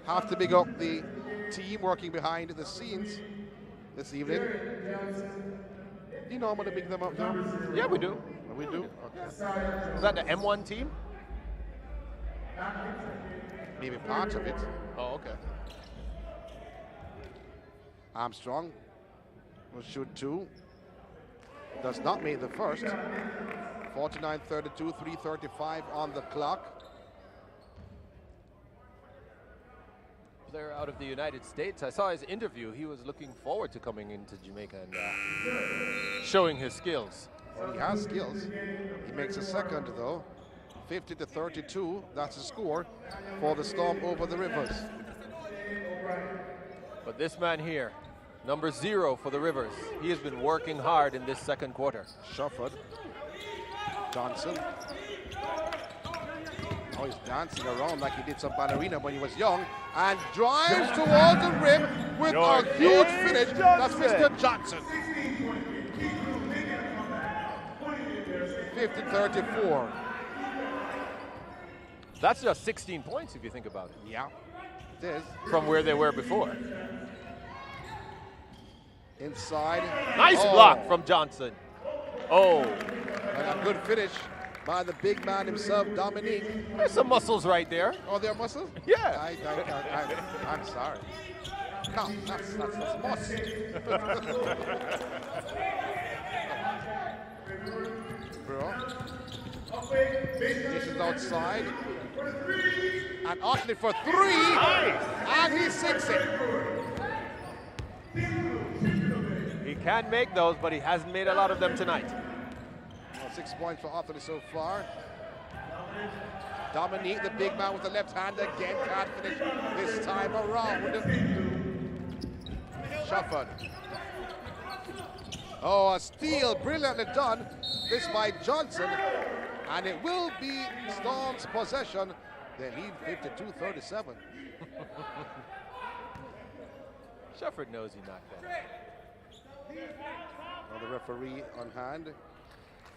Have to big up the team working behind the scenes this evening. Do you normally big them up though? Yeah, we do. We do? Okay. Is that the M1 team? Maybe part of it. Oh, okay. Armstrong will shoot 2. Does not make the first. 49-32, 3:35 on the clock. Player out of the United States. I saw his interview. He was looking forward to coming into Jamaica and showing his skills. Well, he has skills. He makes a second though. 50-32. That's the score for the Storm over the Rivers. But this man here, number 0 for the Rivers, he has been working hard in this second quarter. Shufford. Johnson. Oh, he's dancing around like he did some ballerina when he was young and drives towards the rim with a huge finish. That's Mr. Johnson. 50-34. That's just 16 points if you think about it. Yeah, it is. From where they were before. Inside. Nice block from Johnson. Oh. And a good finish by the big man himself, Dominique. There's some muscles right there. Oh, there are muscles? Yeah. I'm sorry. No, that's muscle. Bro. This is outside. And Otley for 3. Nice. And he sinks it. He can make those, but he hasn't made a lot of them tonight. Well, 6 points for Otley so far. Dominique, the big man with the left hand again, can't finish this time around. Shufford. Oh, a steal, brilliantly done. This by Johnson. And it will be Storm's possession. They lead 52-37. Shufford knows he knocked that. Well, the referee on hand,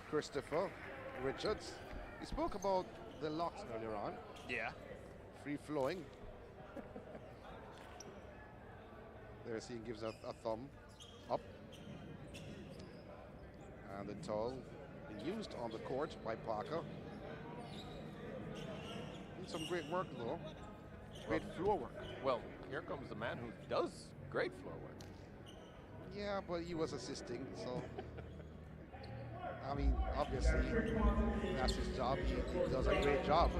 Christopher Richards. He spoke about the locks earlier on. Yeah. Free flowing. There's he gives a thumb up. And the towel used on the court by Parker. Did some great work though. Great floor work. Well, here comes the man who does great floor work. Yeah, but he was assisting, so I mean, obviously that's his job. He does a great job.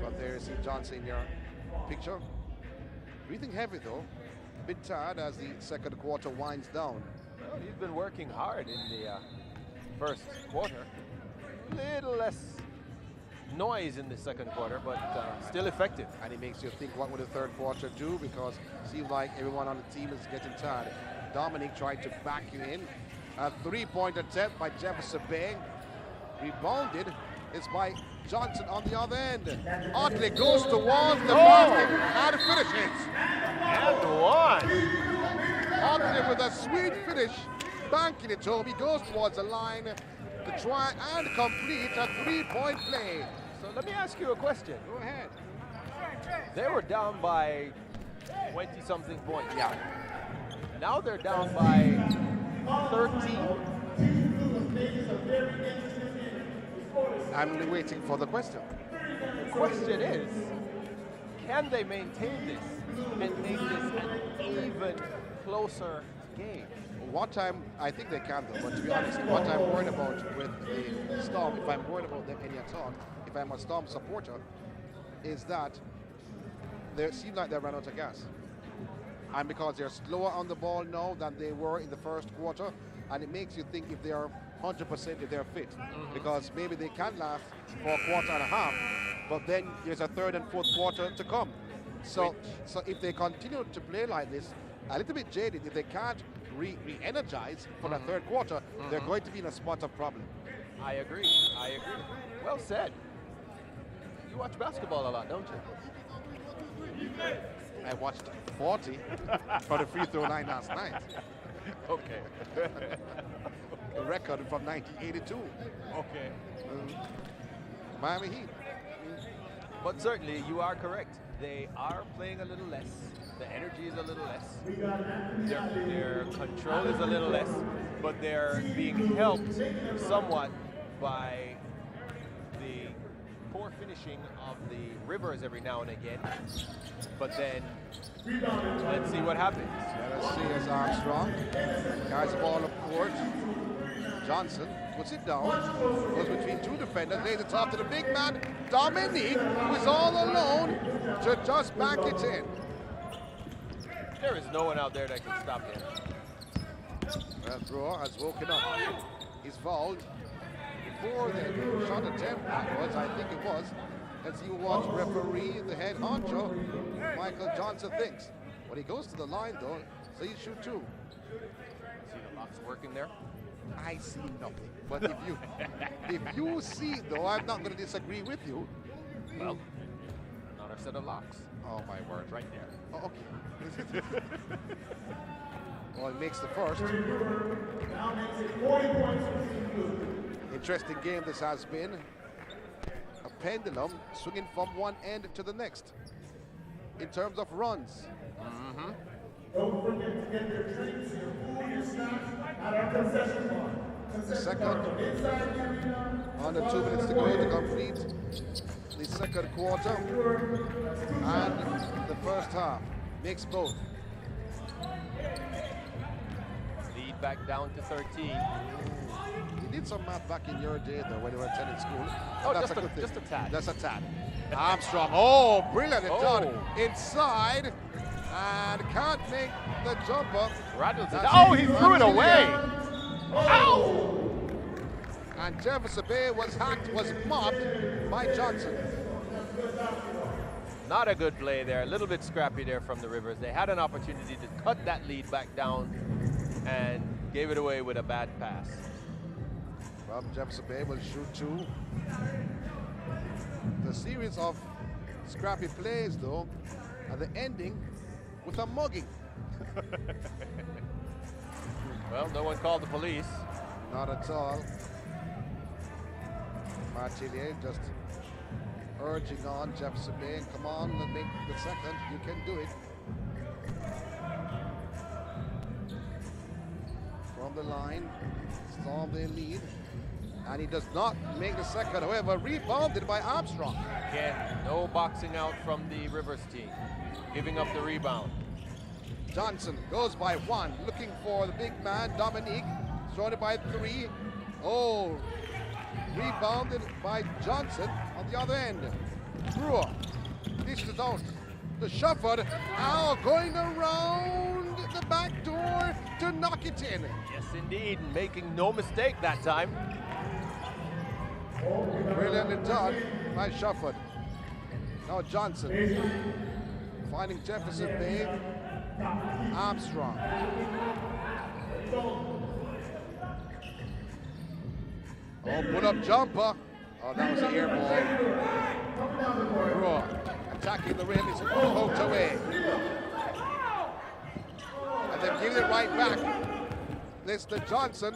But there's Johnson in your picture. Breathing heavy though. A bit tired as the second quarter winds down. Well, he's been working hard in the first quarter. Little less noise in the second quarter, but still effective. And it makes you think, what will the third quarter do? Because it seems like everyone on the team is getting tired. Dominic tried to back you in. A three-point attempt by Jefferson Bay. Rebounded is by Johnson on the other end. Otley goes towards the basket and finishes. And one. Otley with a sweet finish, banking it home. He goes towards the line to try and complete a three-point play. So let me ask you a question. Go ahead. They were down by 20-something points. Yeah. Now they're down by 13. I'm really waiting for the question. The question is, can they maintain this and make this an even closer game? What time, I think they can though, but to be honest, what I'm worried about with the Storm, if I'm worried about them any at all, if I'm a Storm supporter, is that they seem like they ran out of gas. And because they're slower on the ball now than they were in the first quarter, and it makes you think if they are 100% if they're fit, because maybe they can last for a quarter and a half, but then there's a third and fourth quarter to come. So if they continue to play like this, a little bit jaded, if they can't re-energize for the third quarter, they're going to be in a spot of problem. I agree. I agree. Well said. You watch basketball a lot, don't you? I watched 40 for the free throw line last night. Okay. A record from 1982. Okay. Miami Heat. But certainly, you are correct. They are playing a little less. The energy is a little less. Their control is a little less. But they're being helped somewhat by the poor finishing of the Rivers every now and again. But then, let's see what happens. Let us see as Armstrong carries the ball up court. Johnson puts it down, goes between two defenders, lays it off to the big man, Dominique, who is all alone to just back it in. There is no one out there that can stop him. That Brewer has woken up. He's fouled. Before the shot attempt backwards, I think it was. Let's see what referee, the head honcho, Michael Johnson thinks. When he goes to the line though, so he shoot two. See the locks working there? I see nothing. But if you see though, I'm not going to disagree with you. Well, another set of locks. Oh my word. Right there. Oh, okay. Well, he makes the first. Interesting game this has been. A pendulum swinging from one end to the next in terms of runs. Don't forget to get your drinks, your food, your snacks at our concession bar. The second, under 2 minutes to go to complete the second quarter and the first half. Makes both. Lead back down to 13. You did some math back in your day though when you were attending school. Oh, That's just a good thing. just a tad. That's a tad. Armstrong, oh, brilliant done inside and can't make the jumper. Rattles it. That's Oh, it. he threw it away. Ow! And Jefferson Bay was hacked, was mobbed by Johnson. Not a good play there. A little bit scrappy there from the Rivers. They had an opportunity to cut that lead back down and gave it away with a bad pass. Well, Jefferson Bay will shoot two. The series of scrappy plays, though, at the ending with a mugging. Well, no one called the police. Not at all. Martillier just urging on Jefferson Bay. Come on and make the second. You can do it. From the line, Storm their lead. And he does not make the second, however, rebounded by Armstrong. Again, no boxing out from the Rivers team. Giving up the rebound. Johnson goes by one, looking for the big man, Dominique, surrounded by three. Oh, rebounded by Johnson on the other end. Brewer dishes it out to Shufford, now going around the back door to knock it in. Yes, indeed, making no mistake that time. Brilliantly done by Shufford. Now Johnson finding Jefferson Bay. Armstrong. Oh, put up jumper. Oh, that was an air ball. Brewer attacking the rim. It's poked away. And then giving it right back. Mr. Johnson,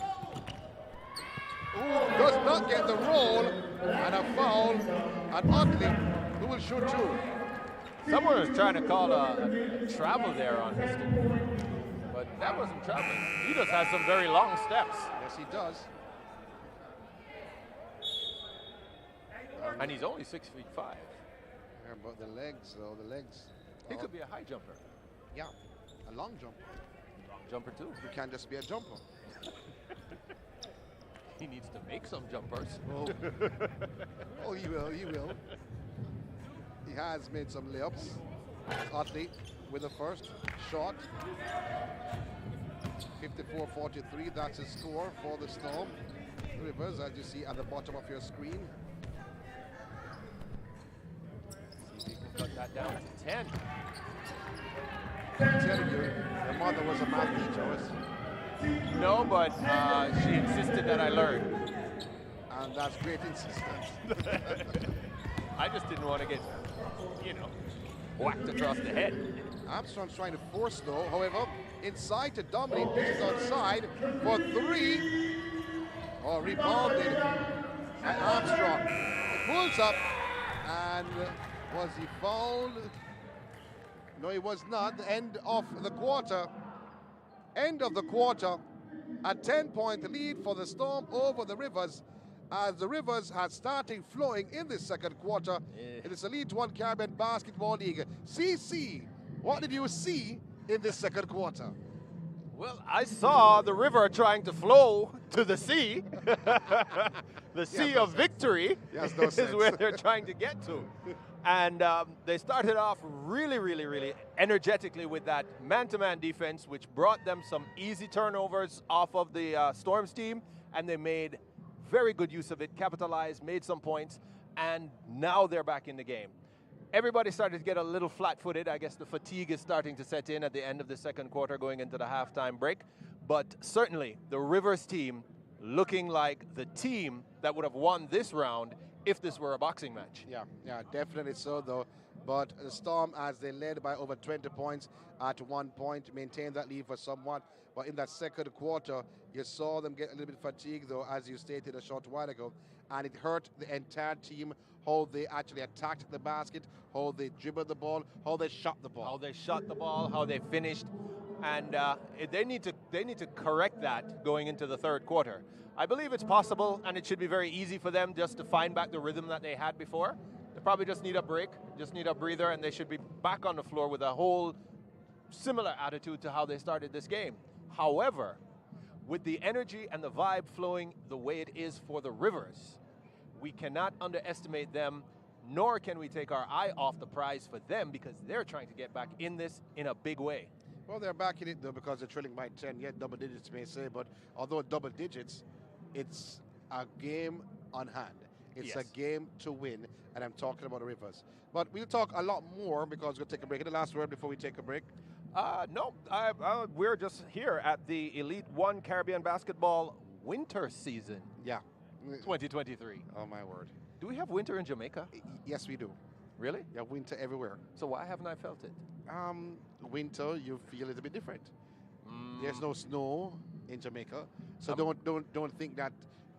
who does not get the roll, and a foul, and Utley, who will shoot two. Someone was trying to call a travel there on Houston, but that wasn't traveling. He just has some very long steps. Yes, he does. And he's only 6'5". Yeah, but the legs, though, the legs. He could be a high jumper. Yeah, a long jumper. Long jumper too. You can't just be a jumper. He needs to make some jumpers. Oh, oh, he will, he will. He has made some layups. Utley with the first shot. 54-43, that's his score for the Storm. Rivers, as you see at the bottom of your screen. See if he can cut that down to 10. I'm telling you, the mother was a math teacher. No, but she insisted that I learn. And that's great insistence. I just didn't want to get, you know, whacked across the head. Armstrong's trying to force though. However, inside to Dominic, dishes outside for 3. Oh, rebounded by Armstrong. It pulls up, and was he fouled? No, he was not. The end of the quarter. End of the quarter. A 10-point lead for the Storm over the Rivers, as the Rivers had starting flowing in this second quarter. It is Elite One Caribbean Basketball League. CC, what did you see in this second quarter? Well, I saw the river trying to flow to the sea. The sea of victory is where they're trying to get to. And they started off really energetically with that man-to-man defense, which brought them some easy turnovers off of the Storms team, and they made very good use of it, capitalized, made some points, and now they're back in the game. Everybody started to get a little flat-footed. I guess the fatigue is starting to set in at the end of the second quarter going into the halftime break. But certainly the Rivers team looking like the team that would have won this round if this were a boxing match. Yeah, definitely so though. But the Storm, as they led by over 20 points at 1 point, maintained that lead for somewhat. But in that second quarter, you saw them get a little bit fatigued though, as you stated a short while ago. And it hurt the entire team, how they actually attacked the basket, how they dribbled the ball, how they shot the ball. How they shot the ball, how they finished. And they need to correct that going into the third quarter. I believe it's possible, and it should be very easy for them just to find back the rhythm that they had before. They probably just need a break, just need a breather, and they should be back on the floor with a whole similar attitude to how they started this game. However, with the energy and the vibe flowing the way it is for the Rivers, we cannot underestimate them, nor can we take our eye off the prize for them, because they're trying to get back in this in a big way. Well, they're back in it though because they're trailing by 10, yet double digits may say, but although double digits, it's a game on hand. It's a game to win, and I'm talking about the Rivers. But we'll talk a lot more because we're going to take a break. Any last word before we take a break? No, we're just here at the Elite One Caribbean Basketball winter season. Yeah. 2023. Oh, my word. Do we have winter in Jamaica? Yes, we do. Really? Yeah, winter everywhere. So why haven't I felt it? Winter, you feel it a bit different. There's no snow in Jamaica, so don't think that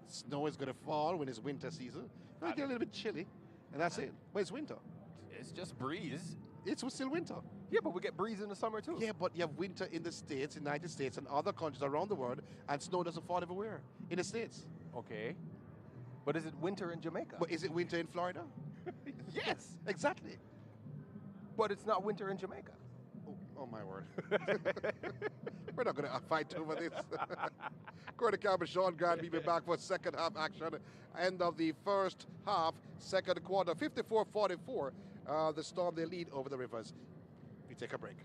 snow is going to fall when it's winter season. No, it get a little bit chilly, and that's it. But it's winter. It's just breeze. It's still winter. Yeah, but we get breeze in the summer too. Yeah, but you have winter in the States, United States, and other countries around the world, and snow doesn't fall everywhere in the States. Okay. But is it winter in Jamaica? But is it winter in Florida? Yes. Exactly. But it's not winter in Jamaica. Oh my word. We're not going to fight over this. Quarter Campbell, Sean Grant, we'll be back for second half action. End of the first half, second quarter, 54-44. The Storm, they lead over the Rivers. We take a break.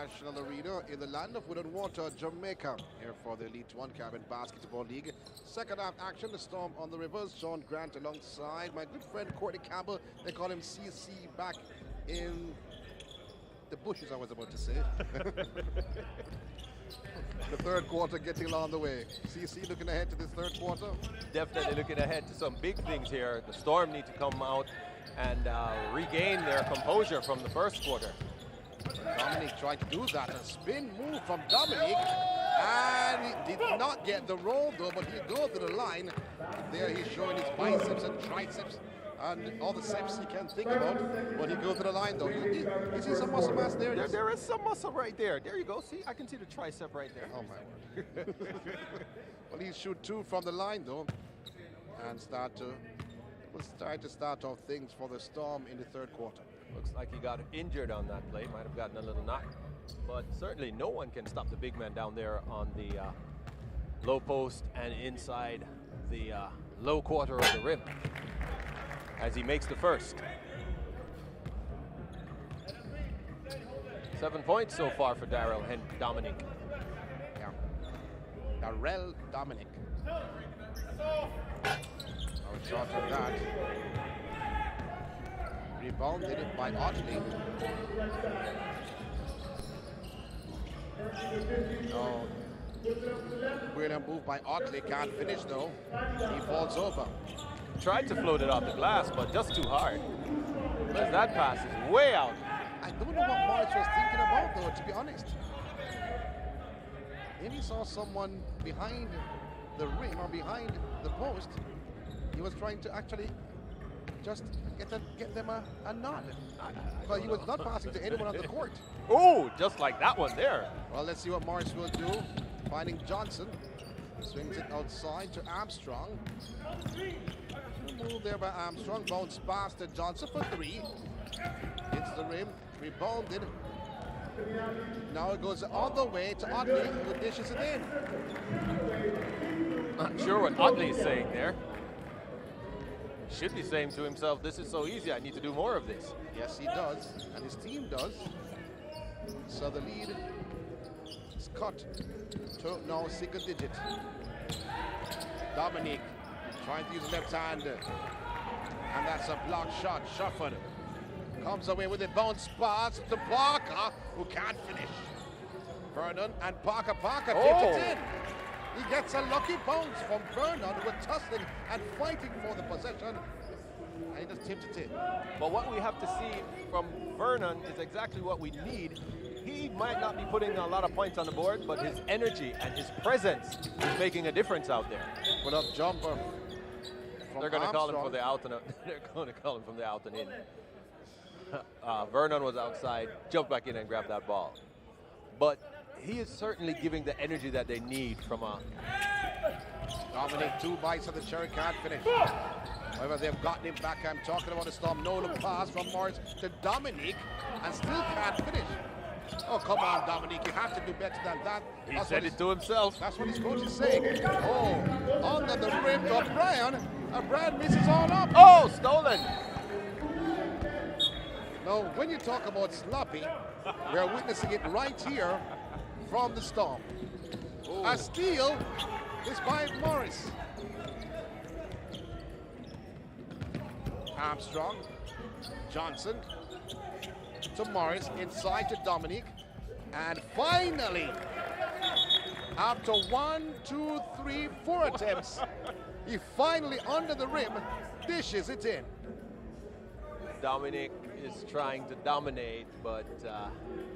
International Arena in the land of wood and water, Jamaica, here for the Elite One Cabin Basketball League. Second half action, the Storm on the Rivers. Sean Grant alongside my good friend Courtney Campbell. They call him CC back in the bushes, I was about to say. The third quarter getting along the way. CC looking ahead to this third quarter? Definitely looking ahead to some big things here. The Storm need to come out and regain their composure from the first quarter. Dominic tried to do that. A spin move from Dominic. And he did not get the roll though, but he go to the line. There he's showing his biceps and triceps and all the steps he can think about. But he goes to the line though. You see some muscle mass there? There is some muscle right there. There you go. See, I can see the tricep right there. Oh my word. Well, he shoot 2 from the line though. And start off things for the Storm in the third quarter. Looks like he got injured on that play. Might have gotten a little knock. But certainly no one can stop the big man down there on the low post and inside the low quarter of the rim as he makes the first. 7 points so far for Dominic. Yeah. Darrell Dominic. Our shot on that. Rebounded by Otley. No. Weird move by Otley. Can't finish though. He falls over. Tried to float it off the glass, but just too hard. Because that pass is way out. I don't know what Morris was thinking about though, to be honest. Maybe he saw someone behind the rim or behind the post. He was trying to actually just get them a nod. But he was not passing to anyone on the court. Oh, just like that one there. Well, let's see what Morris will do. Finding Johnson. Swings it outside to Armstrong. Good move there by Armstrong. Bounce pass to Johnson for 3. Hits the rim. Rebounded. Now it goes all the way to Otley, who dishes it in. Not sure what Otley is saying there. Should be saying to himself, this is so easy, I need to do more of this. Yes, he does, and his team does. So the lead is cut to now single digit. Dominic trying to use left hand, and that's a block shot. Shuffled. Comes away with it, bounce pass to Parker, who can't finish. Vernon and Parker tips it in. He gets a lucky bounce from Vernon, who was tussling and fighting for the possession, and he just tipped it in. But what we have to see from Vernon is exactly what we need. He might not be putting a lot of points on the board, but his energy and his presence is making a difference out there. Put up jumper. They're going to call him for the out and they're going to call him from the out and in. Vernon was outside, jumped back in and grabbed that ball. But he is certainly giving the energy that they need from a... Dominic, 2 bites of the cherry, can't finish. However, they've gotten him back. I'm talking about the Storm. No look pass from Morris to Dominic, and still can't finish. Oh, come on, Dominic. You have to do better than that. He said it to himself. That's what his coach is saying. Oh, under the rim to O'Brien. O'Brien misses all up. Oh, stolen. Now, when you talk about sloppy, we are witnessing it right here from the Storm. Ooh. A steal is by Morris. Armstrong, Johnson to Morris, inside to Dominic, and finally, after 1, 2, 3, 4 attempts, he finally under the rim dishes it in. Dominic is trying to dominate, but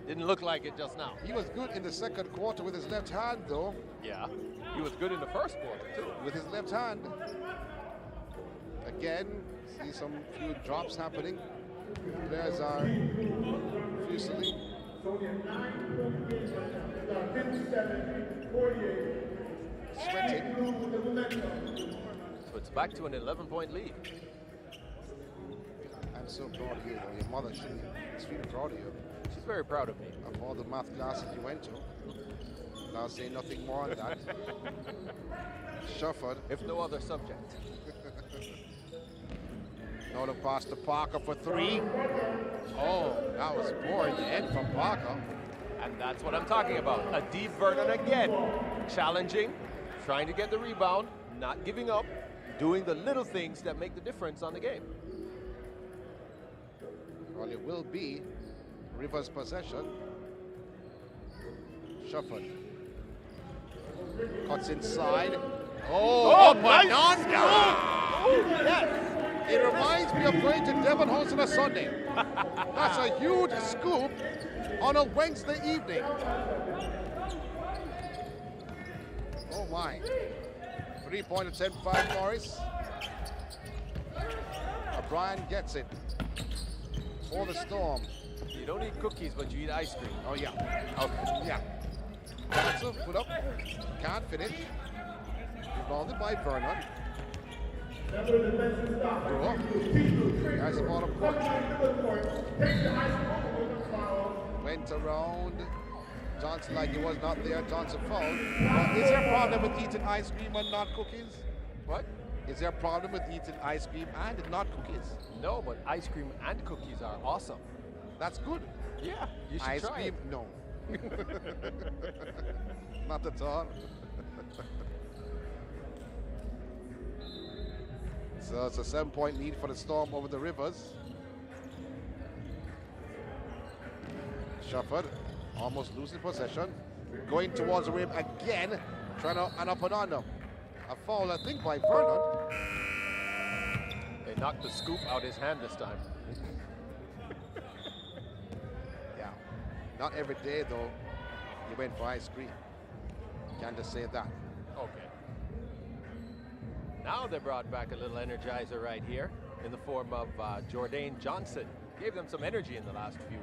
didn't look like it just now. He was good in the second quarter with his left hand, though. Yeah, he was good in the first quarter, too. With his left hand. Again, see some few drops happening. Players are fusing. Sweating. So it's back to an 11-point lead. I'm so proud of you, though. Your mother should be extremely proud of you. She's very proud of me. Of all the math classes you went to. I'll say nothing more on that. Shuffled. If no other subject. Another pass to Parker for 3. Oh, that was poor in the end from Parker. And that's what I'm talking about. A deep Vernon again. Challenging, trying to get the rebound, not giving up, doing the little things that make the difference on the game. Well, it will be Rivers' possession. Shuffled. Cuts inside. Oh, Banana! Oh, yes. It reminds me of going to Devon House on a Sunday. That's a huge scoop on a Wednesday evening. Oh my. 3-point attempt by Morris. O'Brien gets it for the Storm. You don't eat cookies, but you eat ice cream. Oh yeah. Okay. Yeah. Johnson put up. Can't finish. Rebounded by Vernon. Brewer. There's the ball up court. Went around. Johnson like he was not there. Johnson fouled. Is there a problem with eating ice cream and not cookies? What? Is there a problem with eating ice cream and not cookies? No, but ice cream and cookies are awesome. That's good. Yeah, you should Ice try cream, it. no. Not at all. So it's a 7-point lead for the Storm over the Rivers. Shuffled, almost losing possession. Going towards the rim again, trying to an up and under. A foul, I think, by Vernon. They knocked the scoop out his hand this time. Yeah. Not every day, though, you went for ice cream. Can't just say that. Okay. Now they brought back a little energizer right here in the form of Jordan Johnson. Gave them some energy in the last few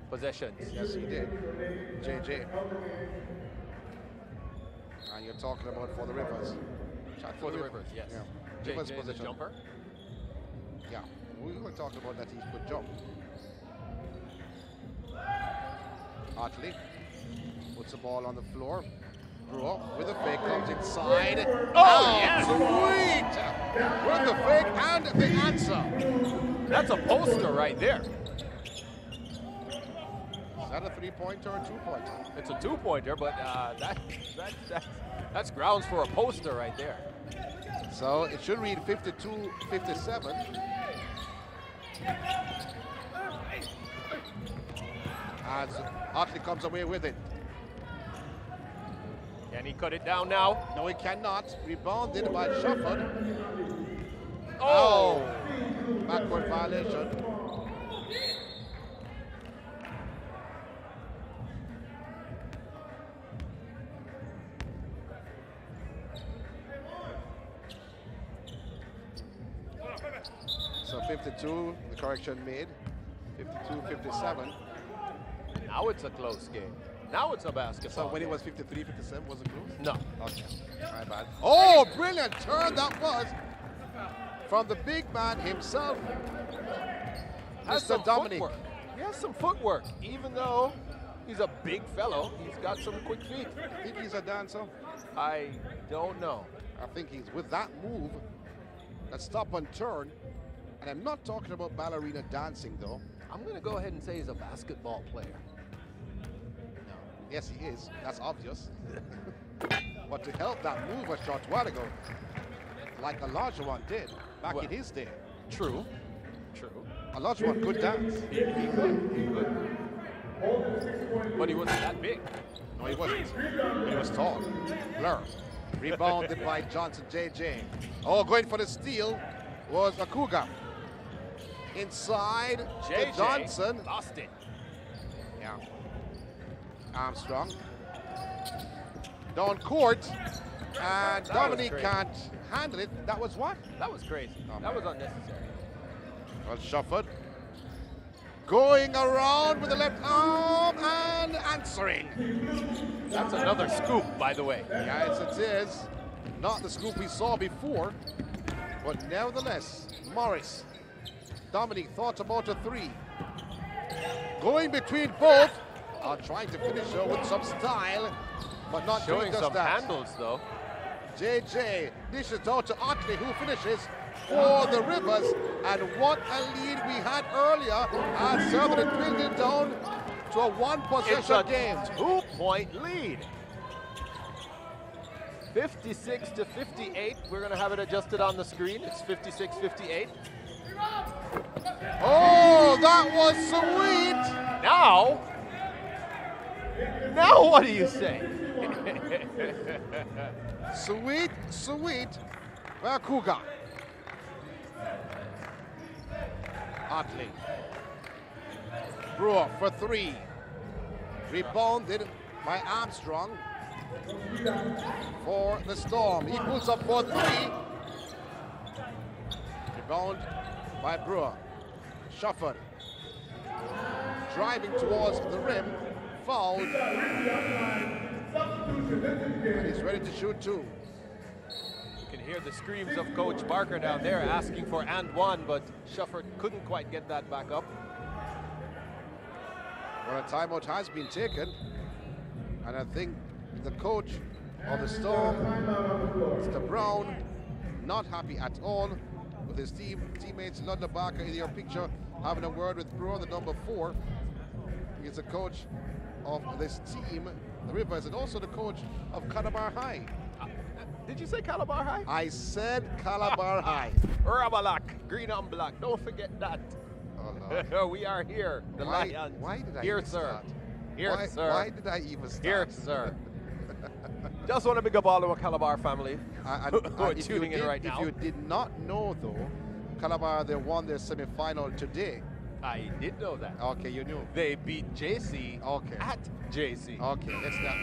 possessions. Yes, he did. JJ. And you're talking about for the Rivers. Shot For the Rivers, yes. Yeah. Rivers JJ the position. jumper. Yeah. We were talking about that he could jump. Hartley puts the ball on the floor. Brewer with a fake comes inside. Oh, yes! Sweet! With the fake and the answer. That's a poster right there. Is that a 3-pointer or a 2-pointer? It's a 2-pointer, but that's grounds for a poster right there. So it should read 52-57. As Hartley comes away with it. Can he cut it down now? No, he cannot. Rebounded by Shufford. Oh! Backward violation. So 52, the correction made. 52-57. Now it's a close game. Now it's a basketball. So when it game. was 53-57, was it close? No. Okay. My bad. Oh, brilliant turn that was from the big man himself, Has Mr. some Dominic. footwork. He has some footwork. Even though he's a big fellow, he's got some quick feet. Think he's a dancer? I don't know. I think he's with that move, that stop and turn. And I'm not talking about ballerina dancing though. I'm going to go ahead and say he's a basketball player. No. Yes, he is. That's obvious. But to help that move a short while ago, like Olajuwon did back in his day. True. True. Olajuwon could dance. He could. But he wasn't that big. No, he wasn't. He was tall. Blur. Rebounded by Johnson, JJ. Oh, going for the steal was Akuga. Inside JJ to Johnson. lost it. Yeah. Armstrong. Down court. And That Dominic was can't handle it. That was what? That was crazy. That was unnecessary. Well, Shufford. Going around with the left arm and answering. That's another scoop, by the way. Yes, it is. Not the scoop we saw before. But nevertheless, Morris. Dominic thought about a three. Going between both. Trying to finish her with some style, but not Showing doing just some that. handles, though. JJ dishes out to Otley, who finishes for the Rivers. And what a lead we had earlier as Southern dwindled down to a one-possession It's a game. 2-point lead. 56 to 58. We're going to have it adjusted on the screen. It's 56-58. Oh, that was sweet. Now what do you say? Sweet. Well, Cougar. Otley. Brewer for 3. Rebounded by Armstrong for the Storm. He pulls up for 3. Rebound by Brewer. Shuffled. Driving towards the rim. Fouled. And he's ready to shoot 2. You can hear the screams of Coach Barker down there asking for and one, but Shufford couldn't quite get that back up. Well, a timeout has been taken, and I think the coach of the Storm, Mr. Brown, not happy at all with his teammates. Ludlow Barker in your picture having a word with Brewer, the number 4. He's the coach of this team, the Rivers, and also the coach of Calabar High. Did you say Calabar High? I said Calabar High. Rabalak, green and black. Don't forget that. Oh, Lord. We are here. The Lions. Why did I here, even sir. start? Here, sir. Why did I even start? Here, sir. Just want to big up all of our Calabar family who are tuning in right now. If you did not know, though, Calabar, they won their semi-final today. I did know that. Okay, you knew. They beat JC at JC. Okay, let's not.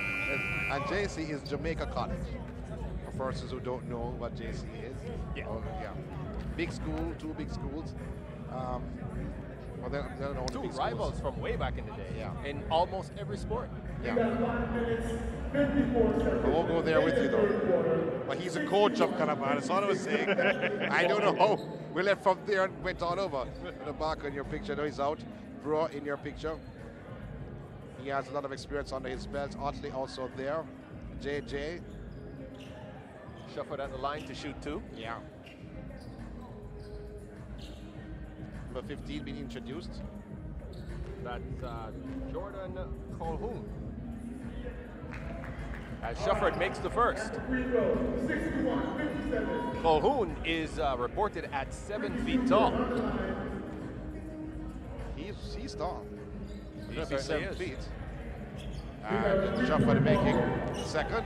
And JC is Jamaica College. For persons who don't know what JC is. Yeah. Yeah. Big school, 2 big schools. Well, they're the only 2 big rivals schools. from way back in the day. Yeah. In almost every sport. Yeah. I won't go there with you, though. But he's a coach of Calabar, that's all I was saying. I don't know how we left from there and went all over. The back in your picture, no, he's out. Brewer in your picture. He has a lot of experience under his belt. Otley also there. JJ. Shuffled at the line to shoot 2. Yeah. Number 15 being introduced. That's Jordan Colhoun. As Shufford makes the first. Colhoun is reported at 7 feet tall. He's tall. He He'll be certainly 7 is. feet. And Shufford making second.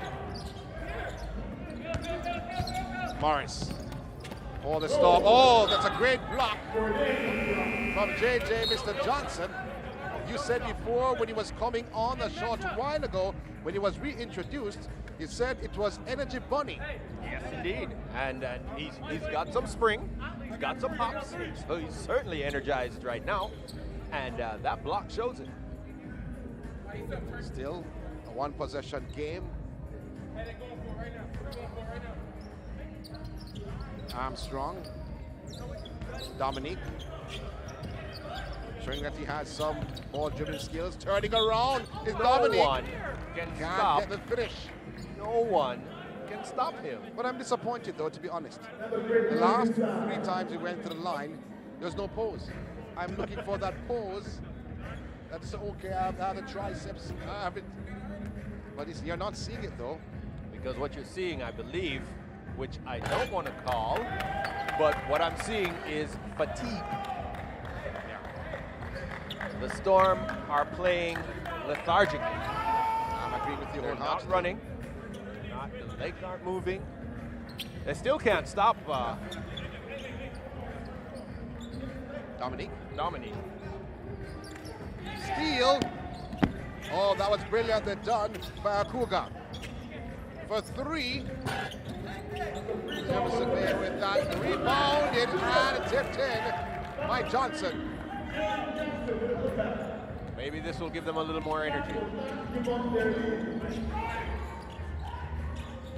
Morris. Oh, the Storm. Oh, that's a great block from JJ, Mr. Johnson. You said before when he was coming on a short while ago, when he was reintroduced, you said it was Energy Bunny. Yes, indeed. And he's got some spring. He's got some hops. So he's certainly energized right now. And that block shows it. Still a one-possession game. Armstrong. Dominique. Showing that he has some ball-dribbling skills. Turning around is Dominique. No one can Can't stop. get the finish. No one can stop him. But I'm disappointed, though, to be honest. The last 3 times he went to the line, there's no pose. I'm looking for that pose. That's okay, I have the triceps, I have it. But you're not seeing it, though. Because what you're seeing, I believe, which I don't want to call, but what I'm seeing is fatigue. The Storm are playing lethargically. I'm agreeing with you. They're not running. The legs aren't moving. They still can't stop Dominique. Steal. Oh, that was brilliantly done by Akuga. For 3. Jefferson there with that. Rebounded and tipped in by Johnson. Maybe this will give them a little more energy.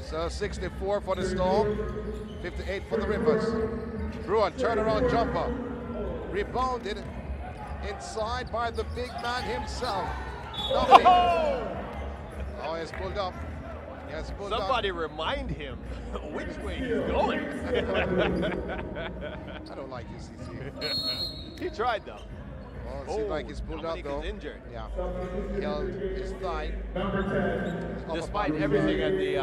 So 64 for the Storm, 58 for the Rivers. Brewer, turnaround jumper. Rebounded inside by the big man himself. Dominic. Oh, he's pulled up. Somebody remind him which way he's going. I don't like you, CC. He tried though. Well, it seems like he's pulled up Dominic though. is injured. Yeah. He held his thigh. Despite everything and the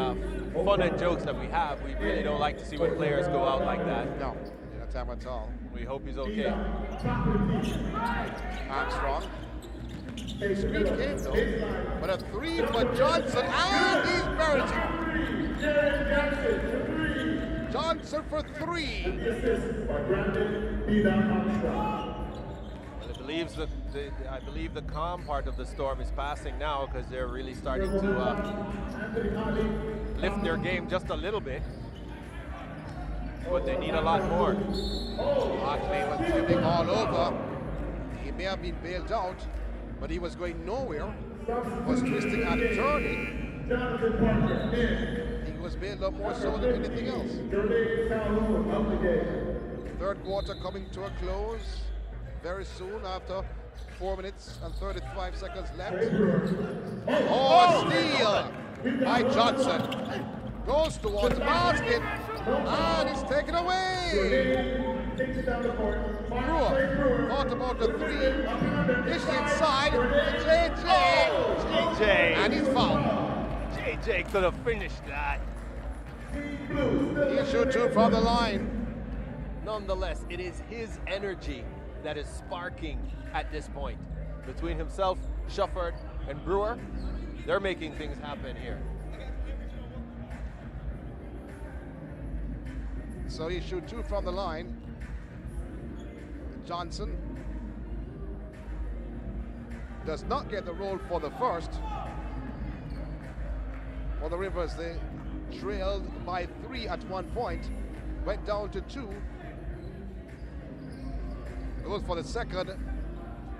fun and jokes that we have, we really don't like to see when players go out like that. No, no time at all. We hope he's okay. Armstrong. Sweet game though. But a three for Johnson, and he's buried it. Johnson for three. Well, I believe the calm part of the storm is passing now because they're really starting to lift their game just a little bit. But they need a lot more. Hartley was dribbling all over. He may have been bailed out, but he was going nowhere. Was twisting and turning. He was bailed out more so than anything else. Third quarter coming to a close very soon after 4 minutes and 35 seconds left. Oh, steal by Johnson. Goes towards the basket, and it's taken away. Brewer thought about the three. Dish inside. JJ. And he's fouled. JJ could have finished that. He shoot two from the line. Nonetheless, it is his energy that is sparking at this point. Between himself, Shufford, and Brewer, they're making things happen here. So he shoot two from the line. Johnson does not get the roll for the first. For the Rivers, they trailed by 3 at one point, went down to 2. Goes for the second,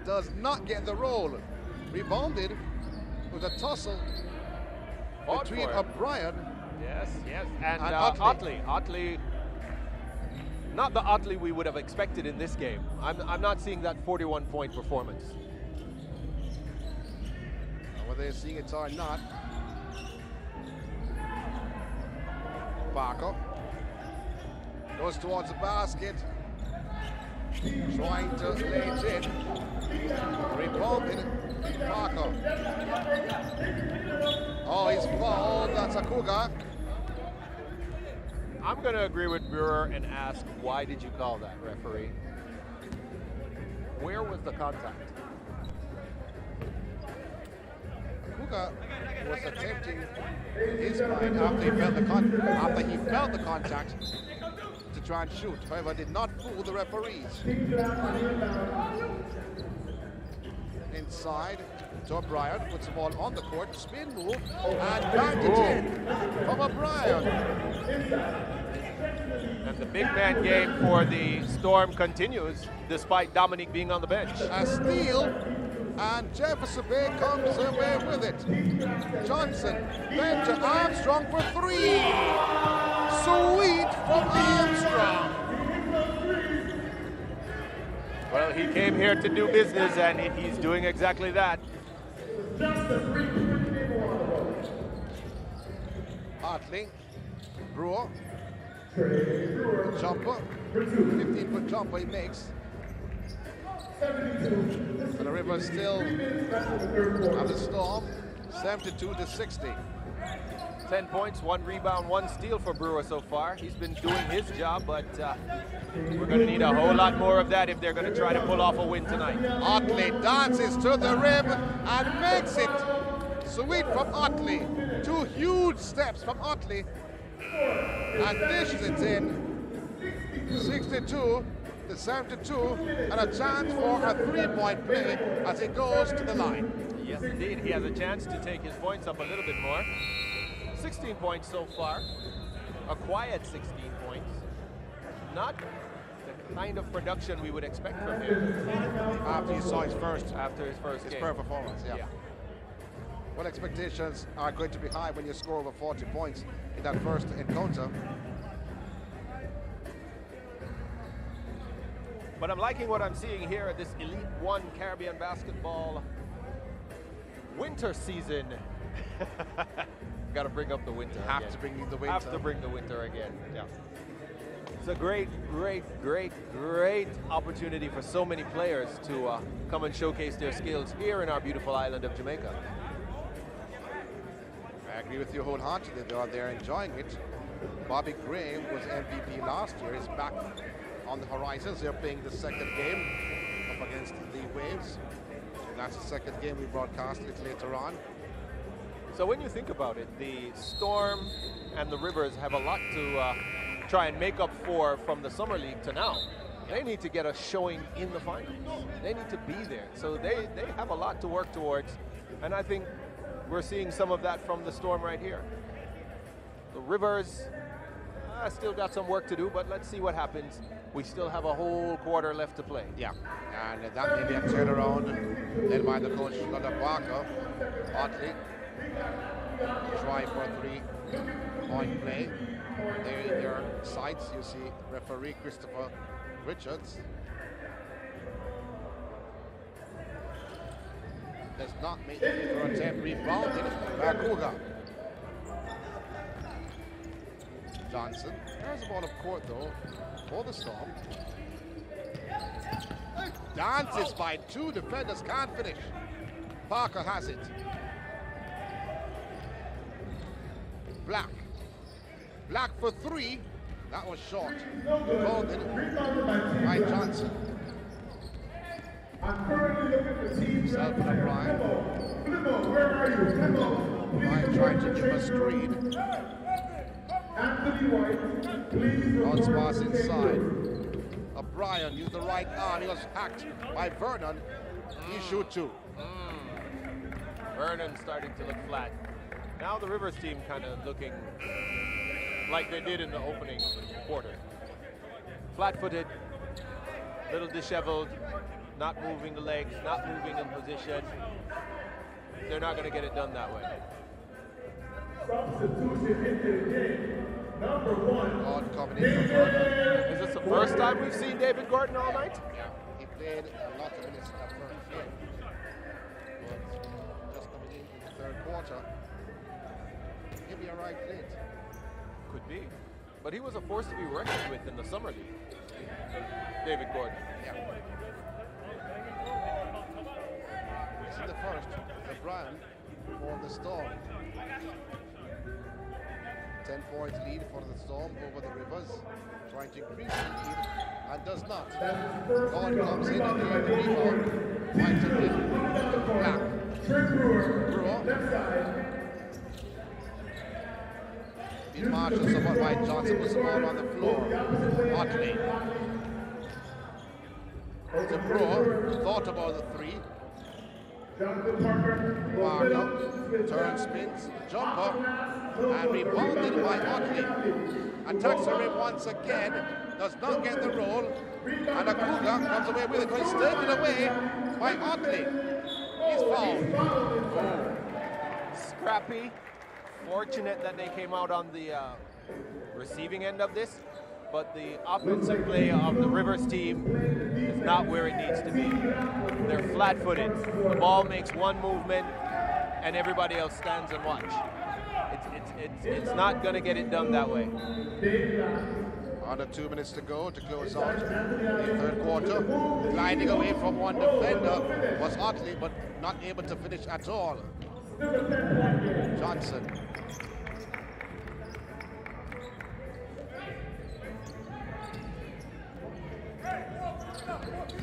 does not get the roll. Rebounded with a tussle between O'Brien. Yes, and Otley. Otley, not the Otley we would have expected in this game. I'm not seeing that 41-point performance. Whether they're seeing it or not. Parker goes towards the basket, trying to lay it in. Rebounded. Parker. Oh, he's fouled. That's a Cougar. I'm going to agree with Brewer and ask, why did you call that, referee? Where was the contact? Cougar was attempting in his mind after he felt the contact to try and shoot. However, did not fool the referees. Inside to O'Brien, puts the ball on the court, spin move, and banked it in from O'Brien. And the big man game for the Storm continues, despite Dominic being on the bench. A steal, and Jefferson Bay comes away with it. Johnson, then to Armstrong for three. Sweet from Armstrong. Well, he came here to do business, and he's doing exactly that. Hartley, Brewer, jumper, 15-foot jumper he makes. And the Rivers still have the Storm, 72-60. 10 points, 1 rebound, 1 steal for Brewer so far. He's been doing his job, but we're going to need a whole lot more of that if they're going to try to pull off a win tonight. Otley dances to the rim and makes it. Sweet from Otley. 2 huge steps from Otley. And dishes it in. 62 to 72. And a chance for a 3-point play as he goes to the line. Yes, indeed. He has a chance to take his points up a little bit more. 16 points so far. A quiet 16 points. Not the kind of production we would expect from him. After you saw his first game. performance, yeah. Well, expectations are going to be high when you score over 40 points in that first encounter. But I'm liking what I'm seeing here at this Elite One Caribbean basketball winter season. Got to bring up the winter. Have to bring the winter. Have to bring the winter again. Yeah. It's a great opportunity for so many players to come and showcase their skills here in our beautiful island of Jamaica. I agree with you wholeheartedly. They're enjoying it. Bobby Gray was MVP last year. Is back on the horizons. They're playing the second game up against the Waves. And that's the second game we broadcast it later on. So when you think about it, the Storm and the Rivers have a lot to try and make up for from the Summer League to now. They need to get a showing in the finals. They need to be there. So they have a lot to work towards. And I think we're seeing some of that from the Storm right here. The Rivers still got some work to do, but let's see what happens. We still have a whole quarter left to play. Yeah, and that may be a turnaround led by the coach, London Barker. Otley, try for a 3-point play. There in your sights, you see referee Christopher Richards. Does not make it for a attempt, rebounded by Cougar. Johnson has the ball up court though for the Storm. Dances by two defenders, can't finish. Parker has it. Black for three. That was short. Golden by Johnson. I'm currently looking for teams Self and O'Brien. Where are you? O'Brien trying to give a screen. Anthony White, please. Bounce pass inside. O'Brien used the right arm. He was hacked by Vernon. He shoot two. Vernon starting to look flat. Now the Rivers team kind of looking like they did in the opening quarter. Flat-footed, little disheveled, not moving the legs, not moving in position. They're not going to get it done that way. Substitution into the game. Number 1. Gordon coming in for Vernon. Is this the first time we've seen David Gordon all night? Yeah, he played a lot of minutes in that first game. But just coming in the third quarter, maybe arrived late. Could be. But he was a force to be reckoned with in the Summer League. David Gordon. Yeah. This is the first. O'Brien for the Storm. 10-point lead for the Storm over the Rivers. Trying to increase the lead and does not. Gordon comes in and the rebound. White to Black. Brewer. He marches somewhat by Johnson, puts the ball on the floor. Otley. To Brewer, thought about the three. Barker turns, spins, jumper, and rebounded by Otley. Attacks the rim once again, does not get the roll, and a Cougar comes away with it, but he's taken away by Otley. He's fouled. Scrappy. Fortunate that they came out on the receiving end of this, but the offensive play of the Rivers team is not where it needs to be. They're flat-footed. The ball makes one movement, and everybody else stands and watch. It's not going to get it done that way. Under 2 minutes to go to close out the third quarter. Gliding away from one defender was Otley, but not able to finish at all. Johnson.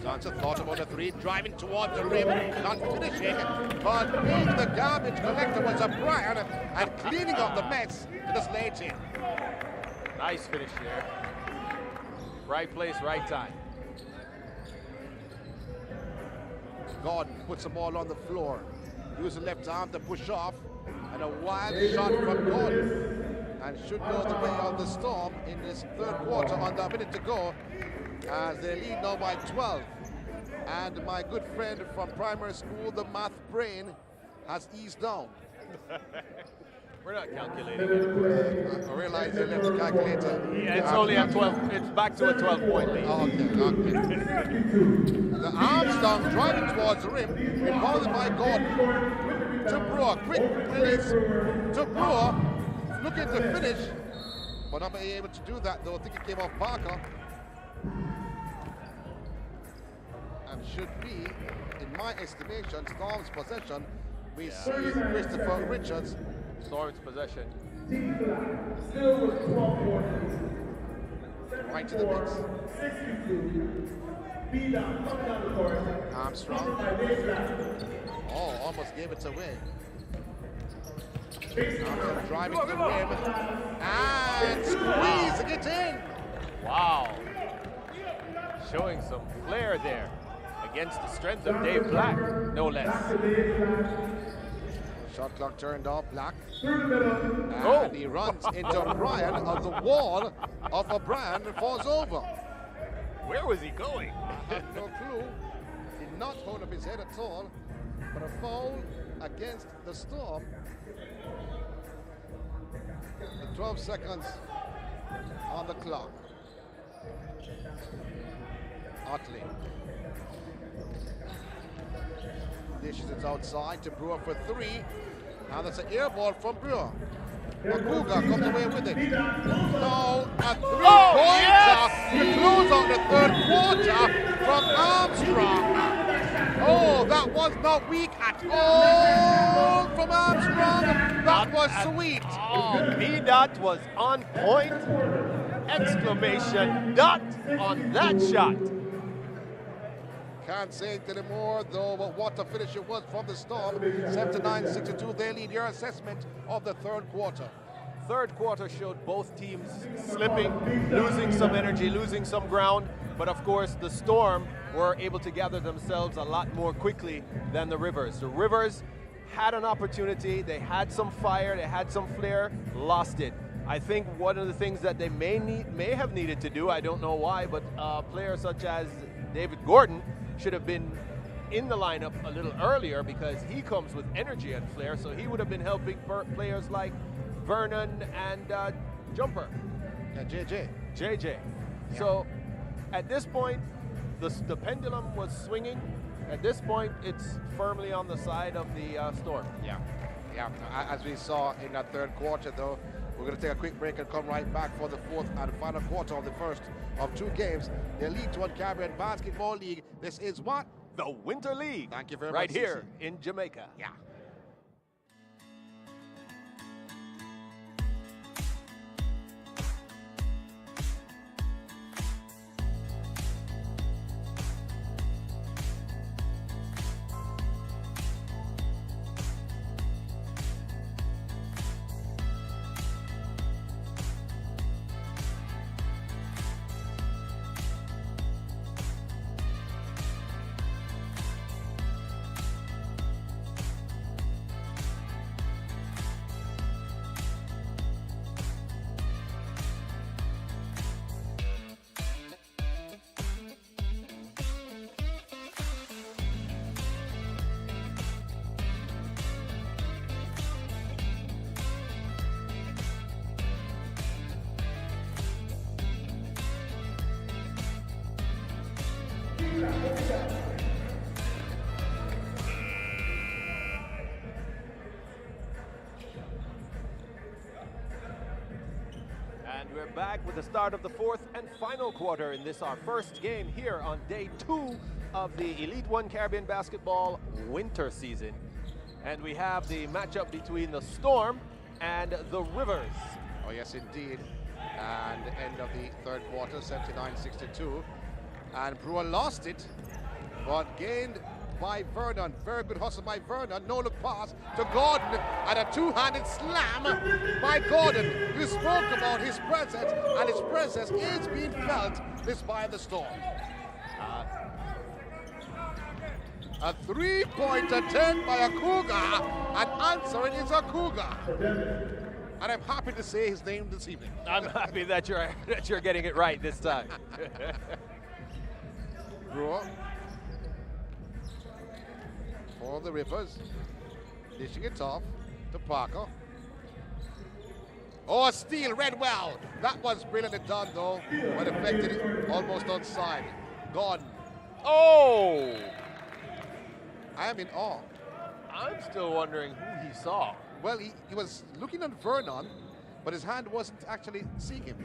Johnson thought about a three, driving towards the rim, not finishing, but being the garbage collector was O'Brien and cleaning up the mess to the slate in. Nice finish there. Right place, right time. Gordon puts the ball on the floor. Use the left arm to push off, and a wild shot from Gordon, and should go the way of the Storm in this third quarter. Under a minute to go, as they lead now by 12. And my good friend from primary school, the math brain, has eased down. We're not calculating it. I realize you left the calculator. Yeah, it's only at 12. It's back to a 12-point lead. Oh, okay. The Armstrong driving towards the rim, rebounded by Gordon. To Brewer, quick release. To Brewer, looking to finish. but not being able to do that though. I think it came off Parker. And should be, in my estimation, Storm's possession. We see Christopher Richards. Storm's possession. Still with 12 points. Right to the mix. 62. Beat down, coming down the court. Armstrong. By baseline. Oh, almost gave it away. Armstrong driving to the rim. And squeezing it in. Wow. Showing some flair there against the strength of Dave Black, no less. Shot clock turned off, Black. Through And he runs into O'Brien on the wall of O'Brien and falls over. Where was he going? I have no clue. Did not hold up his head at all. But a foul against the Storm. The 12 seconds on the clock. Otley. Dishes it outside to Brewer for three. Now that's an air ball from Brewer. Akuga comes away with it. Now a three-pointer to close out the third quarter from Armstrong. Oh, that was not weak at all from Armstrong. That was sweet. Oh, B-Dot was on point. Exclamation dot on that shot. Can't say it anymore, though, but what a finish it was from the Storm. 79-62, they lead. Your assessment of the third quarter. Third quarter showed both teams slipping, losing some energy, losing some ground. But of course, the Storm were able to gather themselves a lot more quickly than the Rivers. The Rivers had an opportunity, they had some fire, they had some flair, lost it. I think one of the things that they may have needed to do, I don't know why, but players such as David Gordon should have been in the lineup a little earlier because he comes with energy and flair, so he would have been helping players like Vernon and Jumper. JJ. JJ. Yeah. So at this point, the pendulum was swinging. At this point, it's firmly on the side of the Storm. Yeah. As we saw in that third quarter, though, we're going to take a quick break and come right back for the fourth and final quarter of the first of two games. The League One Caribbean Basketball League. This is what? The Winter League. Thank you very much. Right here in Jamaica. Yeah. And we're back with the start of the fourth and final quarter in this, our first game here on day 2 of the Elite One Caribbean Basketball winter season. And we have the matchup between the Storm and the Rivers. Oh, yes, indeed. And the end of the third quarter, 79-62. And Brewer lost it, but gained by Vernon. Very good hustle by Vernon. No look pass to Gordon and a two-handed slam by Gordon. You spoke about his presence, and his presence is being felt despite the Storm. A three-pointer attempt by Akuga, and answering is Akuga. And I'm happy to say his name this evening. I'm happy that you're getting it right this time. Brewer for the Rivers, dishing it off to Parker. Oh, a steal, read well. That was brilliantly done, though, but affected it almost onside. Gordon. Oh! I am in awe. I'm still wondering who he saw. Well, he was looking at Vernon, but his hand wasn't actually seeing him.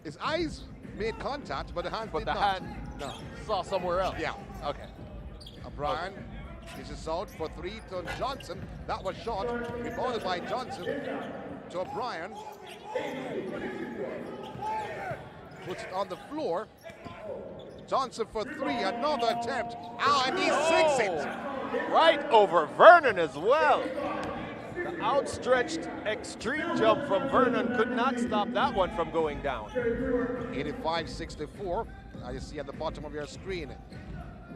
His eyes made contact, but the hand But did the not. hand No. saw somewhere else. Yeah. Okay. O'Brien dishes out for three to Johnson. That was shot. Rebounded by Johnson to O'Brien. Puts it on the floor. Johnson for three. Another attempt. And he sinks it. Right over Vernon as well. The outstretched extreme jump from Vernon could not stop that one from going down. 85-64. As you see at the bottom of your screen.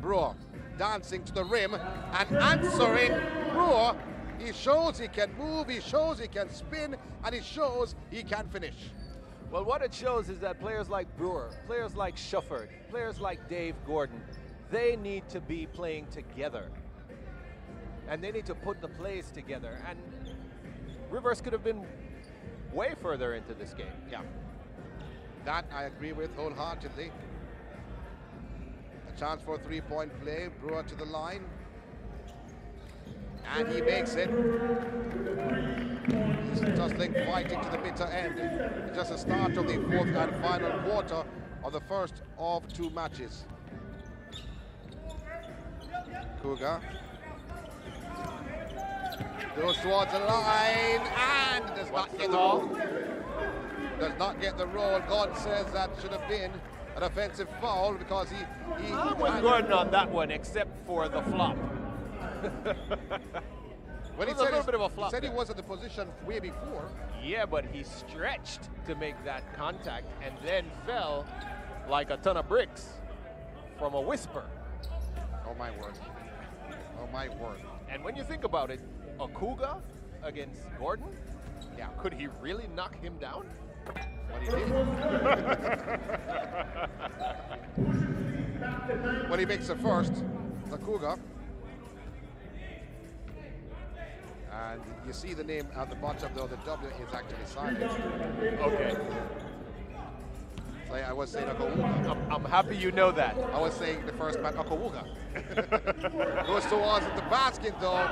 Brewer dancing to the rim and answering. Brewer, he shows he can move, he shows he can spin, and he shows he can finish. Well, what it shows is that players like Brewer, players like Shufford, players like Dave Gordon, they need to be playing together. And they need to put the plays together. And Rivers could have been way further into this game. Yeah. That I agree with wholeheartedly. A chance for a three-point play. Brewer to the line. And he makes it. Tussling fighting to the bitter end. Just the start of the fourth and final quarter of the first of two matches. Cougar goes towards the line and does not get the roll. Does not get the roll. God says that should have been an offensive foul because he was Gordon on that one except for the flop. When he It was a said, little bit of a flop he said he there. was in the position way before. Yeah, but he stretched to make that contact and then fell like a ton of bricks from a whisper. Oh my word. Oh my word. And when you think about it, a Cougar against Gordon, Yeah. could he really knock him down? What he did. When he makes the first, the Cougar. And you see the name at the bottom though, the W is actually silent. Okay. So I was saying Okawuga. I'm happy you know that. I was saying the first man Okawuga. Goes towards the basket though.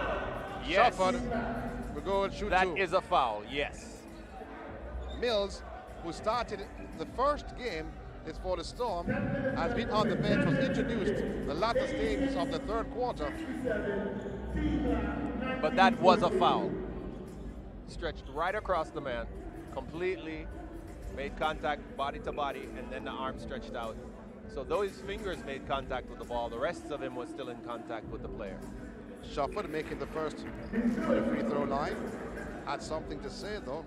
Yes. Shufford will go and shoot That two. is a foul, yes. Mills, who started the first game is for the Storm, has been on the bench, was introduced the latter stages of the third quarter. But that was a foul. Stretched right across the man, completely made contact body to body, and then the arm stretched out. So those fingers made contact with the ball. The rest of him was still in contact with the player. Shufford making the first on the free throw line. Had something to say though.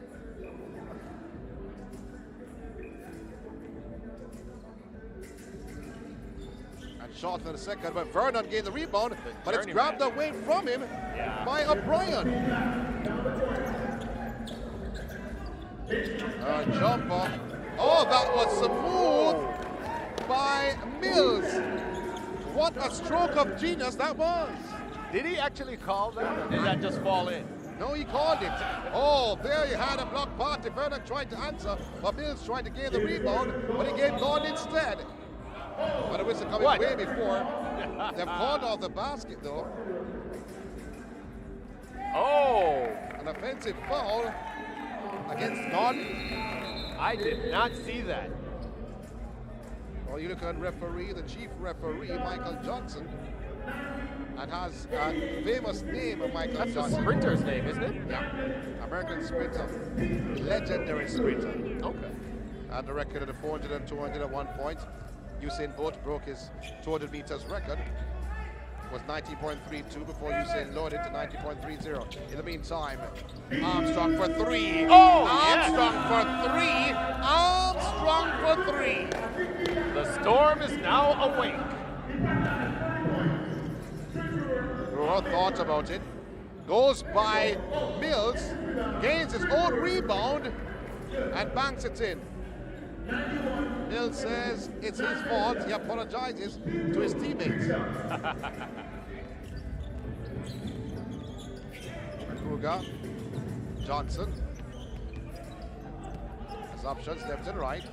And shot in the second, but Vernon gave the rebound, but it's grabbed away from him by O'Brien. A jumper. Oh, that was smooth by Mills. What a stroke of genius that was. Did he actually call that, or did that just fall in? No, he called it. Oh, there you had a block party. Vernon tried to answer, but Mills tried to gain the rebound, but he gave Gordon instead. But the whistle coming way before. They've called off the basket though. Oh! An offensive foul against Gordon. I did not see that. Well, you look at referee, the chief referee, Michael Johnson, and has a famous name of Michael That's Johnson. the sprinter's name, isn't it? Yeah, American sprinter, legendary sprinter. Okay. And the record of 400 and 200 at one point. Usain Bolt broke his 200 meters record. Was 90.32 before Usain lowered it to 90.30. In the meantime, Armstrong for three. Oh, Armstrong for three. Armstrong for three. The Storm is now awake. Brewer thought about it. Goes by Mills. Gains his own rebound and banks it in. Mills says it's his fault. He apologizes to his teammates. Kruger, Johnson. His options left and right.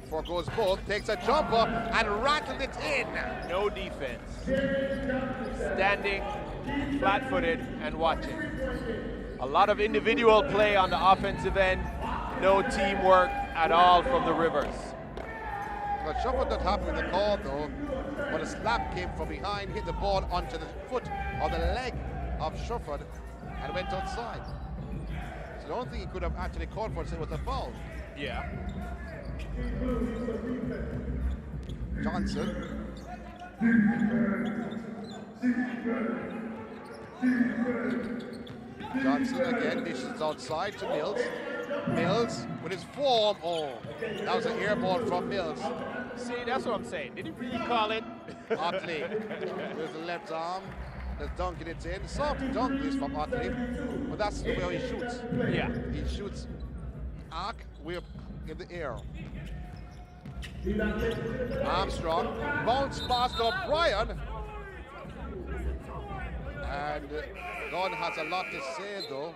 Foregoes both, takes a jumper and rattled it in. No defense. Standing, flat-footed, and watching. A lot of individual play on the offensive end. No teamwork at all from the Rivers. Well, Shufford not happy with the call though, but a slap came from behind, hit the ball onto the foot or the leg of Shufford and went outside. So the only thing he could have actually called for was a foul. Yeah. Johnson. Johnson again dishes outside to Mills. Mills with his form. Oh, that was an air ball from Mills. See, that's what I'm saying. Did he really call it? Otley with the left arm. That's dunking it in. Soft dunk this from Otley, but that's the way he shoots. Yeah. He shoots arc whip in the air. Armstrong bounce past O'Brien. And Gordon has a lot to say though.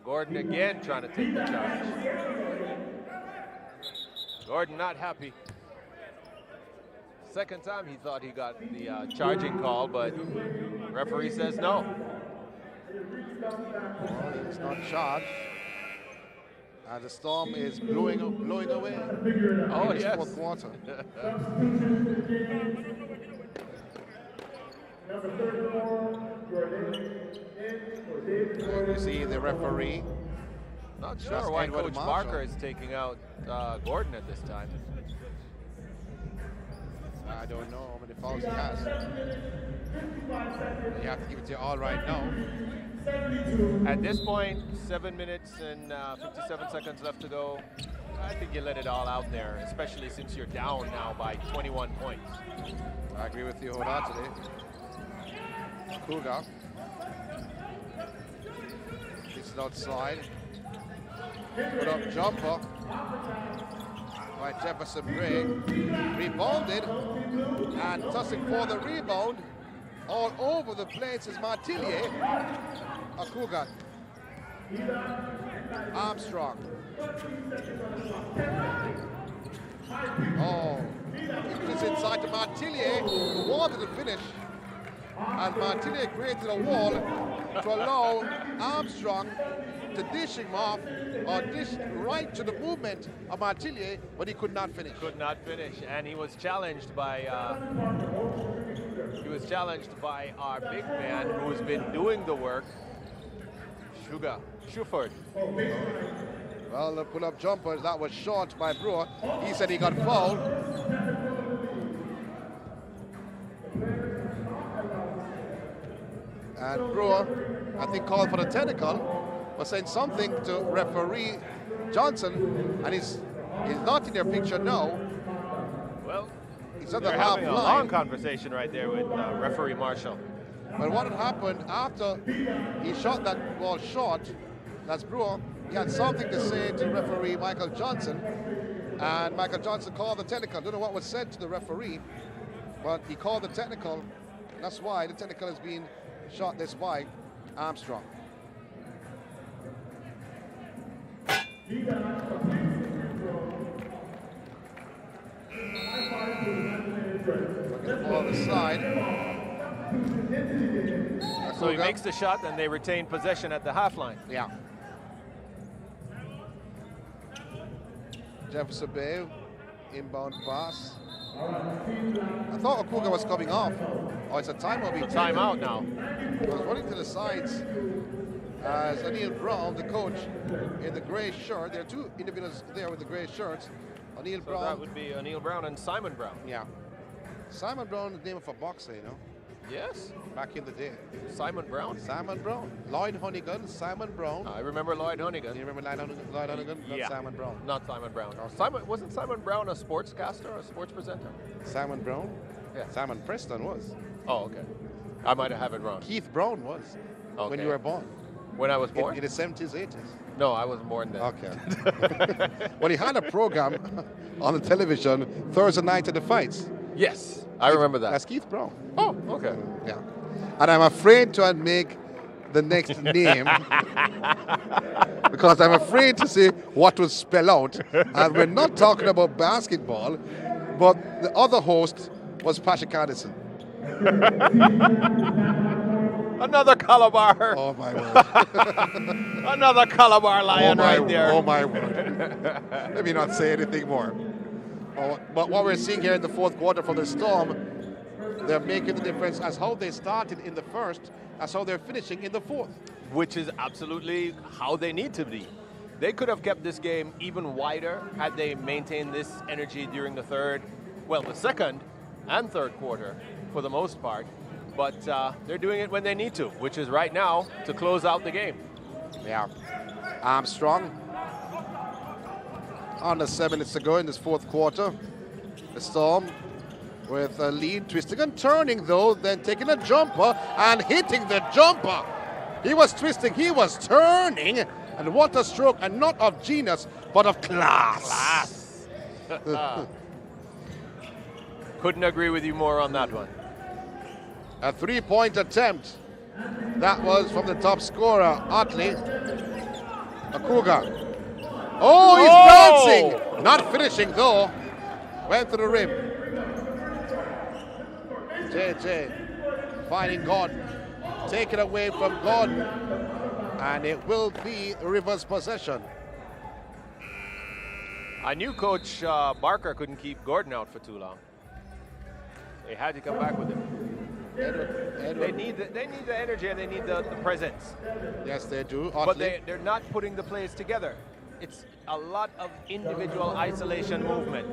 Gordon again trying to take the charge. Gordon not happy. Second time he thought he got the charging call, but referee says no. Well, it's not charged. And the Storm is blowing away. Oh, in this yes. fourth quarter. You see the referee. Not Just sure why Edward Coach Marshall. Barker is taking out Gordon at this time. I don't know how many fouls he has. You have to give it to you all right now. At this point, 7 minutes and 57 seconds left to go. I think you let it all out there, especially since you're down now by 21 points. I agree with you wholeheartedly. Cougar. This is outside. Put up jumper by Jefferson Gray. Rebounded and tossing for the rebound. All over the place is Martillier. A Cougar. Armstrong. Oh, it's inside to Martillier, who wanted to finish. And Martillier created a wall to allow Armstrong to dish him off or dish right to the movement of Martillier, but he could not finish. Could not finish, and he was challenged by our big man who's been doing the work, Shuford. Well, the pull-up jumper, that was short by Brewer. He said he got fouled. And Brewer, I think, called for the technical, was saying something to referee Johnson, and he's not in their picture now. Well, he's at the they're half having a line. long conversation right there with referee Marshall. But what had happened after he shot that ball short, that's Brewer, he had something to say to referee Michael Johnson, and Michael Johnson called the technical. Don't know what was said to the referee, but he called the technical, and that's why the technical is being shot this by Armstrong. Looking at the ball on the side. So he makes the shot and they retain possession at the half line. Yeah. Jefferson Bay, inbound pass. I thought Okuga was coming off. Oh, it's a timeout. It's a timeout now. I was running to the sides as O'Neill Brown, the coach, in the gray shirt. There are two individuals there with the gray shirts. O'Neill Brown. That would be O'Neill Brown and Simon Brown. Yeah. Simon Brown is the name of a boxer, you know. Yes. Back in the day. Simon Brown? Simon Brown. Lloyd Honeygan, Simon Brown. I remember Lloyd Honeygan. Do you remember Lloyd Honeygan? Not Yeah. Simon Brown. Not Simon Brown. Wasn't Simon Brown a sportscaster or a sports presenter? Simon Brown? Yeah. Simon Preston was. Oh, okay. I might have it wrong. Keith Brown was when Okay. you were born. When I was born? In the 70s, 80s. No, I wasn't born then. Okay. Well, he had a program on the television Thursday night at the fights. Yes, I remember that. That's Keith Brown. Oh, okay. Yeah. And I'm afraid to make the next name because I'm afraid to say what will spell out. And we're not talking about basketball, but the other host was Patrick Addison. Another Calabar. Oh, my word. Another Calabar lion right there. Oh, my word. Let me not say anything more. Oh, but what we're seeing here in the fourth quarter from the Storm, they're making the difference as how they started in the first, as how they're finishing in the fourth. Which is absolutely how they need to be. They could have kept this game even wider had they maintained this energy during the second and third quarter for the most part. But they're doing it when they need to, which is right now to close out the game. Yeah. Armstrong. Under 7 minutes to go in this fourth quarter. The Storm with a lead, twisting and turning though, then taking a jumper and hitting the jumper. He was twisting, he was turning, and what a stroke, and not of genius, but of class. Couldn't agree with you more on that one. A three-point attempt. That was from the top scorer, Otley. Akuga. Oh, he's bouncing! Not finishing though. Went to the rim. JJ finding Gordon. Taken away from Gordon. And it will be Rivers' possession. I knew Coach Barker couldn't keep Gordon out for too long. They had to come back with him. Edward. They need the energy and they need the presence. Yes, they do. But they're not putting the plays together. It's a lot of individual isolation movement.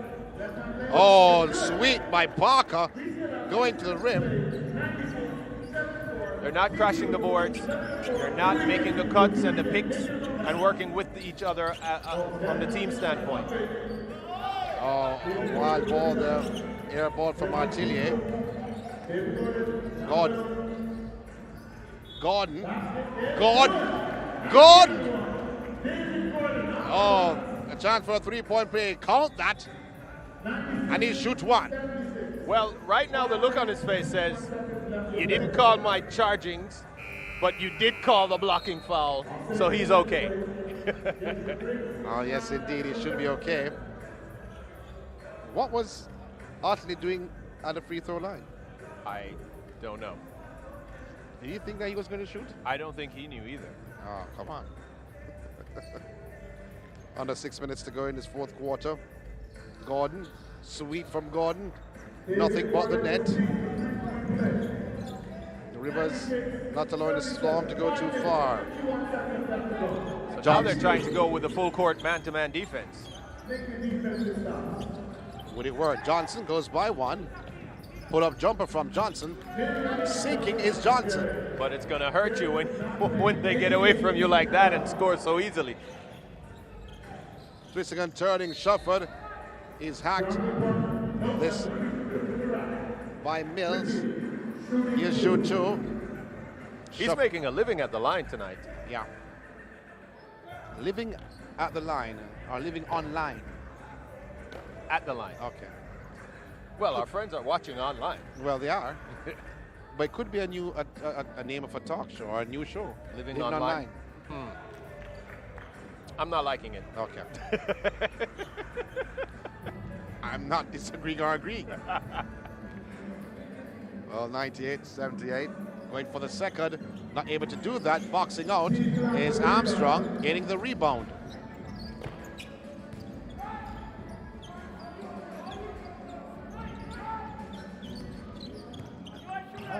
Oh, sweet by Parker. Going to the rim. They're not crashing the boards. They're not making the cuts and the picks and working with each other from the team standpoint. Oh, wild ball there. Air ball from Martillier. Gordon. Gordon. Oh, a chance for a three-point play. Count that. And he shoots one. Well, right now the look on his face says, you didn't call my chargings, but you did call the blocking foul, so he's okay. Oh, yes, indeed. He should be okay. What was Otley doing at the free throw line? I don't know. Did you think that he was going to shoot? I don't think he knew either. Oh, come on. Under 6 minutes to go in this fourth quarter. Gordon, sweep from Gordon. Nothing but the net. The Rivers not allowing the Storm to go too far. So now they're trying to go with the full court man-to-man defense. Would it work? Johnson goes by one. Pull-up jumper from Johnson. Sinking is Johnson. But it's going to hurt you when they get away from you like that and score so easily. Twisting and turning, Shufford is hacked. This by Mills. Here's shoot two. He's making a living at the line tonight. Yeah. Living at the line, or living online? At the line. Okay. Well, our friends are watching online. Well, they are. But it could be a name of a talk show or a new show. Living online. I'm not liking it. Okay. I'm not disagreeing or agreeing. Well, 98-78. Going for the second. Not able to do that. Boxing out is Armstrong getting the rebound.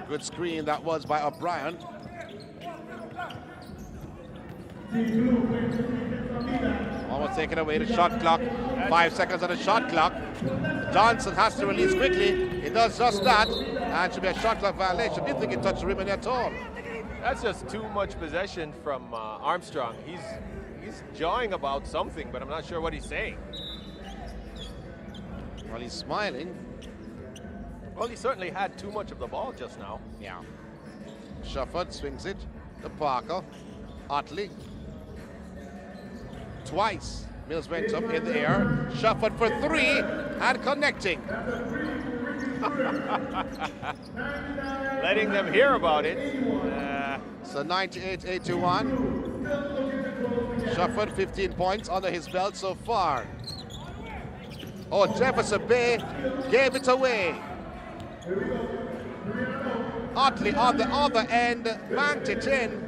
Good screen that was by O'Brien. Almost taken away the shot clock. 5 seconds on the shot clock. Johnson has to release quickly. He does just that. And should be a shot clock violation. Didn't think he touched the rim at all. That's just too much possession from Armstrong. He's jawing about something, but I'm not sure what he's saying. Well, he's smiling. Well, he certainly had too much of the ball just now. Yeah. Shufford swings it to Parker. Otley. Twice. Mills went up in the air. Shufford for three and connecting. Letting them hear about it. So 98-81. Shufford 15 points under his belt so far. Oh, Jefferson Bay gave it away. Otley on the other end banked it in.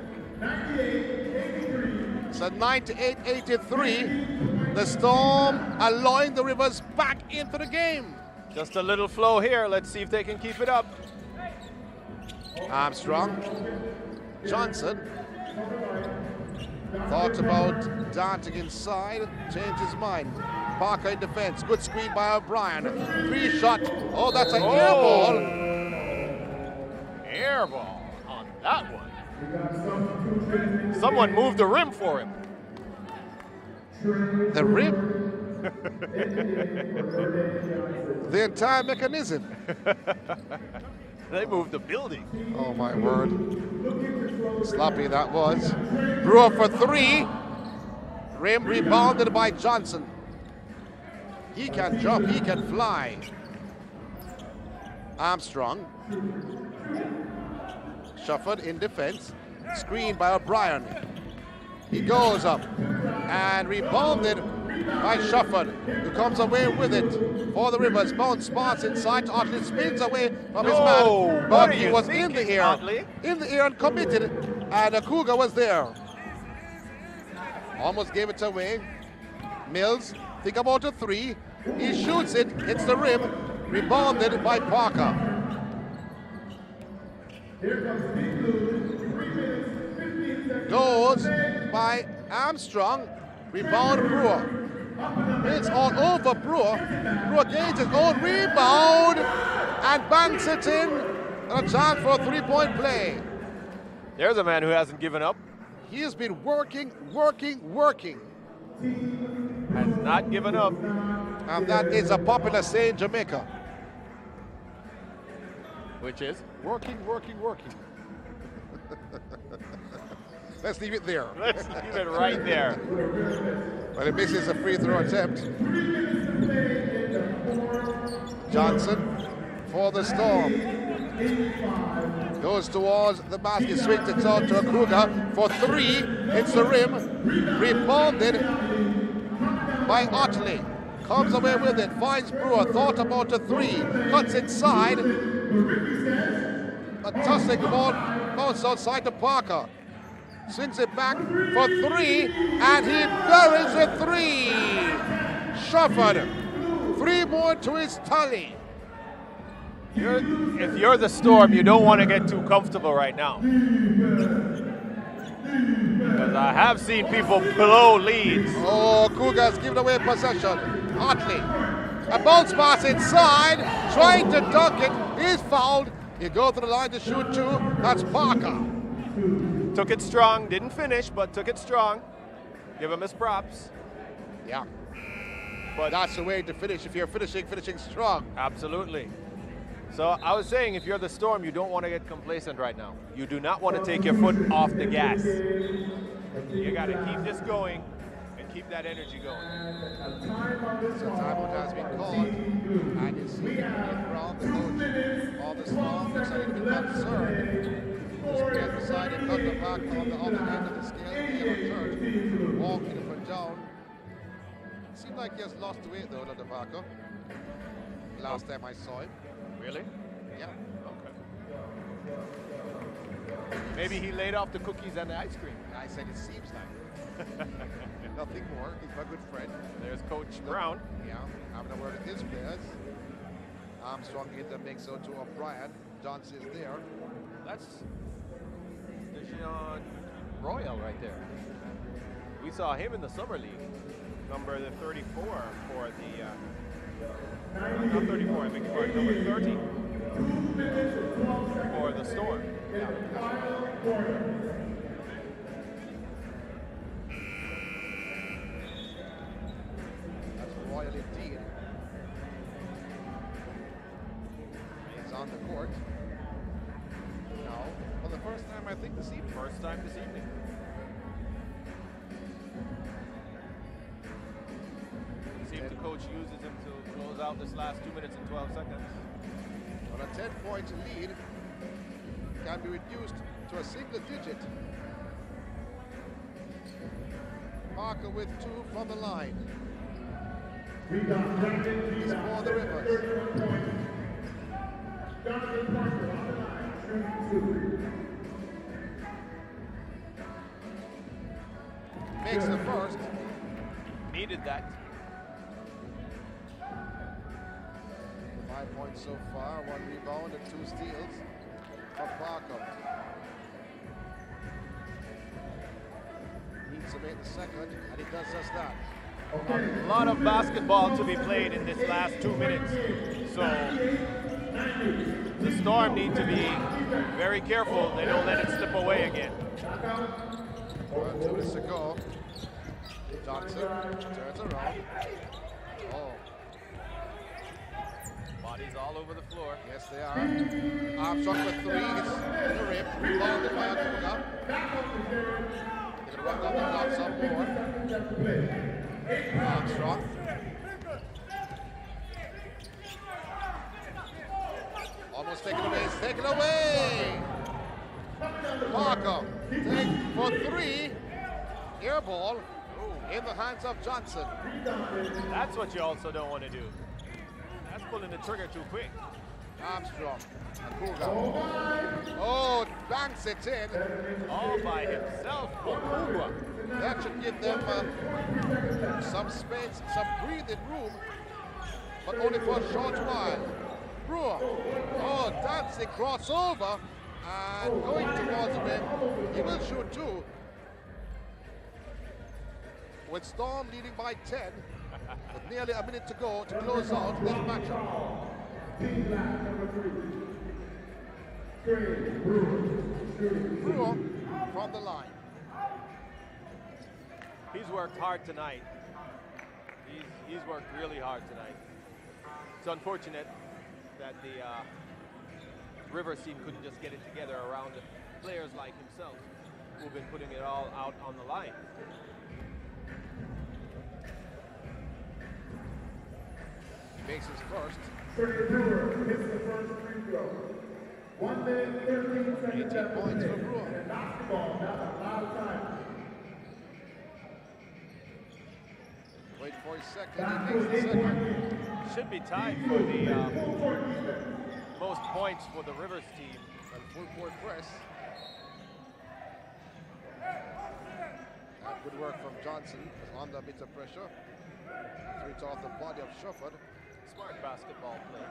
So 98-83. The Storm allowing the Rivers back into the game. Just a little flow here. Let's see if they can keep it up. Armstrong. Johnson. Thought about darting inside. Changed his mind. Parker in defense. Good screen by O'Brien. 3-shot. Oh, that's an air ball. Air ball on that one. Someone moved the rim for him. The rim? The entire mechanism. They moved the building. Oh my word. Sloppy that was. Brewer for 3. Rim rebounded by Johnson. He can jump, he can fly. Armstrong. Shuffled in defense. Screened by O'Brien. He goes up and rebounded by Shuffled, who comes away with it for the Rivers. Bounce spots inside to Otley, spins away from his man, but he was in the air, and committed, and a Cougar was there. Almost gave it away. Mills, think about a 3. He shoots it, hits the rim, rebounded by Parker. Goes by Armstrong, rebound Brewer. It's all over Brewer. Brewer gains his own rebound and banks it in. And a chance for a 3-point play. There's a man who hasn't given up. He has been working. Has not given up. And that is a popular saying in Jamaica. Which is? Working. Let's leave it there. Let's leave it right there. But it misses a free throw attempt. Johnson for the Storm. Goes towards the basket, swings it out to a Cougar for 3. Hits the rim. Rebounded by Otley. Comes away with it. Finds Brewer. Thought about a 3. Cuts inside. A tossing ball. Bounce outside to Parker. Swings it back for 3, and he buries a 3. Shuffled. 3 more to his tally. If you're the Storm, you don't want to get too comfortable right now. Because I have seen people blow leads. Oh, Cougars giving away possession. Otley. A bounce pass inside. Trying to dunk it. He's fouled. You go to the line to shoot 2. That's Parker. Took it strong, didn't finish, but took it strong. Give him his props. Yeah. But that's the way to finish if you're finishing strong. Absolutely. So I was saying, if you're the Storm, you don't want to get complacent right now. You do not want to take your foot off the gas. You got to keep this going and keep that energy going. So timeout has been called, and you see from the coach of the Storm looks like he's been concerned. The scale beside him, got the back on the other end of the scale, yellow shirt, walking up and down. Seemed like he has lost weight though, Dr. Parker. Last time I saw him. Really? Yeah. Okay. Maybe he laid off the cookies and the ice cream. I said it seems like. Nothing more. He's my good friend. There's Coach Brown. Yeah, having a word with his players. Armstrong in the mix out to O'Brien. Johnson is there. That's Deshaun Royal right there. We saw him in the Summer League. Number the 34 for the, not 34, I beg your pardon, number 30 for the Storm. Yeah. That's Royal indeed. He's on the court. Now, for the first time, I think this evening. First time this evening. See if the coach uses him to close out this last 2 minutes and 12 seconds. Well, a 10-point lead can be reduced to a single digit. Parker with 2 from the line. He's for the Rivers. that. 5 points so far, 1 rebound and 2 steals for Parker. Needs to make the second, and he does just that. A lot of basketball to be played in this last 2 minutes. So the Storm need to be very careful they don't let it slip away again. 2 minutes to go. Johnson turns around. Oh. Bodies all over the floor. Yes, they are. Armstrong with 3. It's in the rim. Rebounded by Akuga. They're going to run down the clock some more. Armstrong. Almost taken away. It's taken away. Parker take for 3. Air ball in the hands of Johnson. That's what you also don't want to do. That's pulling the trigger too quick. Armstrong. Akuga. Oh, banks it in. All by himself. Akuga. That should give them some space, some breathing room, but only for a short while. Brewer. Oh, dancing crossover and going towards the rim. He will shoot 2. With Storm leading by 10, with nearly a minute to go to close out this matchup. Brewer from the line. He's worked hard tonight. He's worked really hard tonight. It's unfortunate that the Rivers team couldn't just get it together around players like himself, who've been putting it all out on the line. Makes his first. 1 minute, 13 seconds. 18 points for Brewer. Basketball, that's a lot of time. Wait for his second. He makes the second. Should be tied for the most points for the Rivers team. And full court press. And good work from Johnson under a bit of pressure. Threw it off the body of Shufford. Smart basketball play.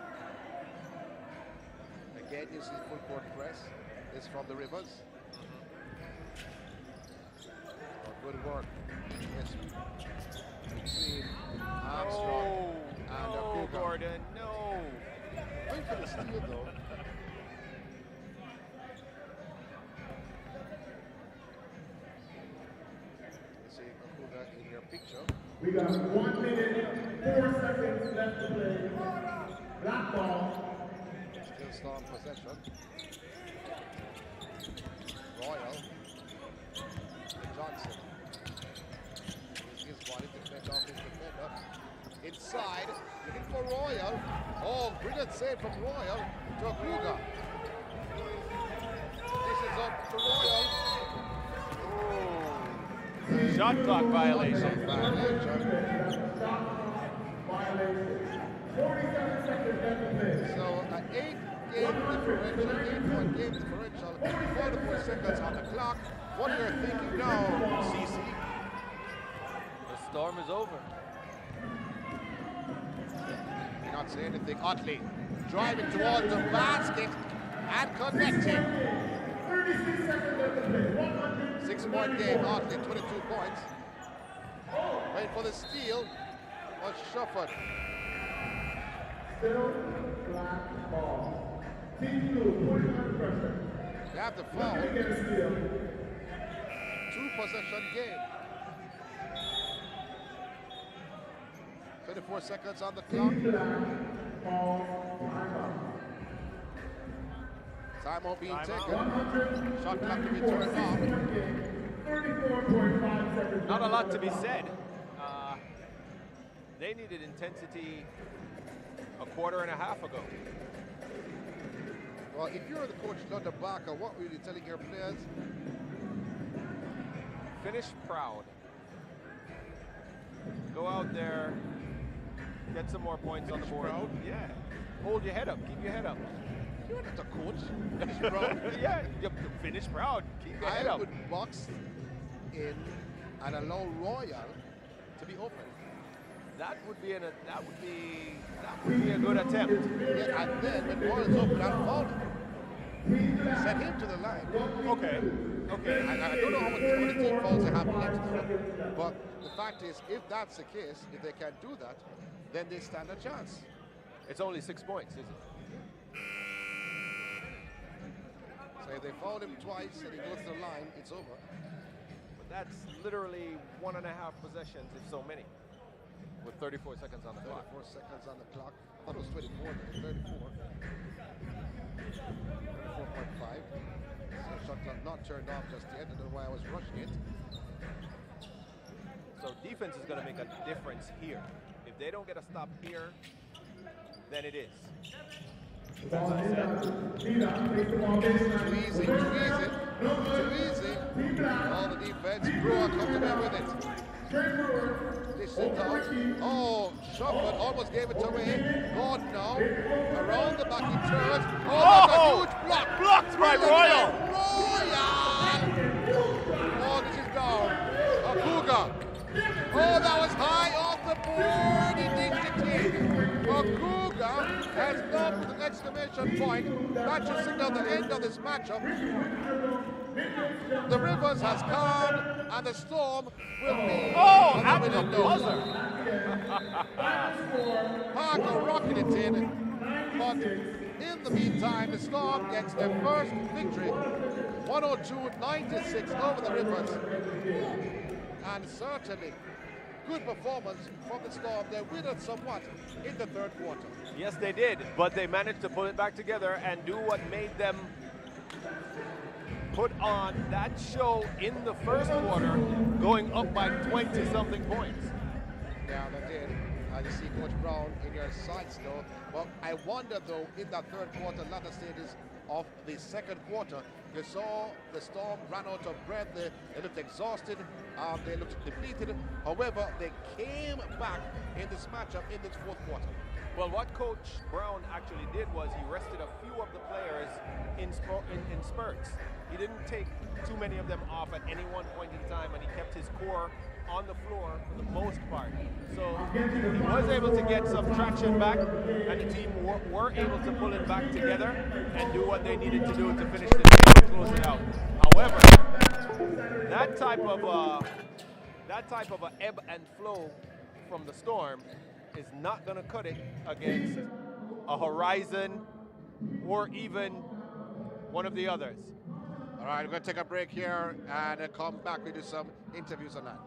Again, you see full court press. This from the Rivers. Oh, good work. Yes. Between Armstrong and no, Akuga. Gordon, no. Going for the steal though. You see Akuga in your picture. We got 1 minute, 4 seconds left to play. Black ball. Still Storm possession. Royal. Johnson. His body to fetch off his defender. Inside, looking for Royal. Oh, brilliant save from Royal to Akuga. This is up to Royal. Oh. Shot clock violation. So an 8-point game differential, 44 seconds on the clock. What are you thinking now, CC? The Storm is over. Did not say anything. Utley driving towards the basket and connecting. 6-point game, Utley, 22 points. Wait for the steal. Was Shufford. Still black ball. Team blue, putting on pressure. They have the foul. 2-possession game. 24 seconds on the clock. Timeout being taken. Shot clock to be turned off. 34.5 seconds. Not a lot to be said. They needed intensity a quarter and a half ago. Well, if you're the coach, Dr. Barker, what were you telling your players? Finish proud. Go out there, get some more points on the board. Proud? Yeah. Hold your head up. Keep your head up. You're not a coach. Finish proud. Yeah, you finish proud. Keep your head I up. would box in and allow Royal to be open. That would be a good attempt. Yeah, and then when the ball is open, I'll foul him. Send him to the line. Okay. Okay. I don't know how many team fouls they have against them, but the fact is, if that's the case, if they can do that, then they stand a chance. It's only 6 points, is it? So if they foul him twice and he goes to the line, it's over. But that's literally 1.5 possessions, if so many, with 34 seconds on the clock. 34 seconds on the clock. I thought it was 24, but 34. 34.5. So shot clock not turned off just yet. I don't know why I was rushing it. So defense is going to make a difference here. If they don't get a stop here, then it is. Too easy, too easy, too easy. All the defense, Brewer comes to me with it. This is down. Oh, Shotgun almost gave it away. God now. Around the back he turns. Oh, that's a huge block. Blocked by Royal. Royal. Oh, this is down. A Cougar. Oh, that was high off the board. He dinked it in. A Cougar has gone with an exclamation point. That should signal the end of this matchup. The Rivers has come, and the Storm will be at the buzzer. Parker rocking it in, but in the meantime, the Storm gets their first victory, 102-96 over the Rivers, and certainly good performance from the Storm. They withered somewhat in the third quarter. Yes, they did, but they managed to pull it back together and do what made them put on that show in the first quarter, going up by 20-something points. Yeah, they did. You see Coach Brown in your sights, though. Well, I wonder, though, in that third quarter, latter stages of the second quarter, you saw the Storm ran out of breath. They looked exhausted. They looked depleted. However, they came back in this matchup in this fourth quarter. Well, what Coach Brown actually did was he rested a few of the players in spurts. He didn't take too many of them off at any one point in time, and he kept his core on the floor for the most part. So he was able to get some traction back, and the team were able to pull it back together and do what they needed to do to finish the game and close it out. However, that type of a ebb and flow from the Storm is not going to cut it against a Horizon or even one of the others. All right, we're going to take a break here and come back. We do some interviews on that.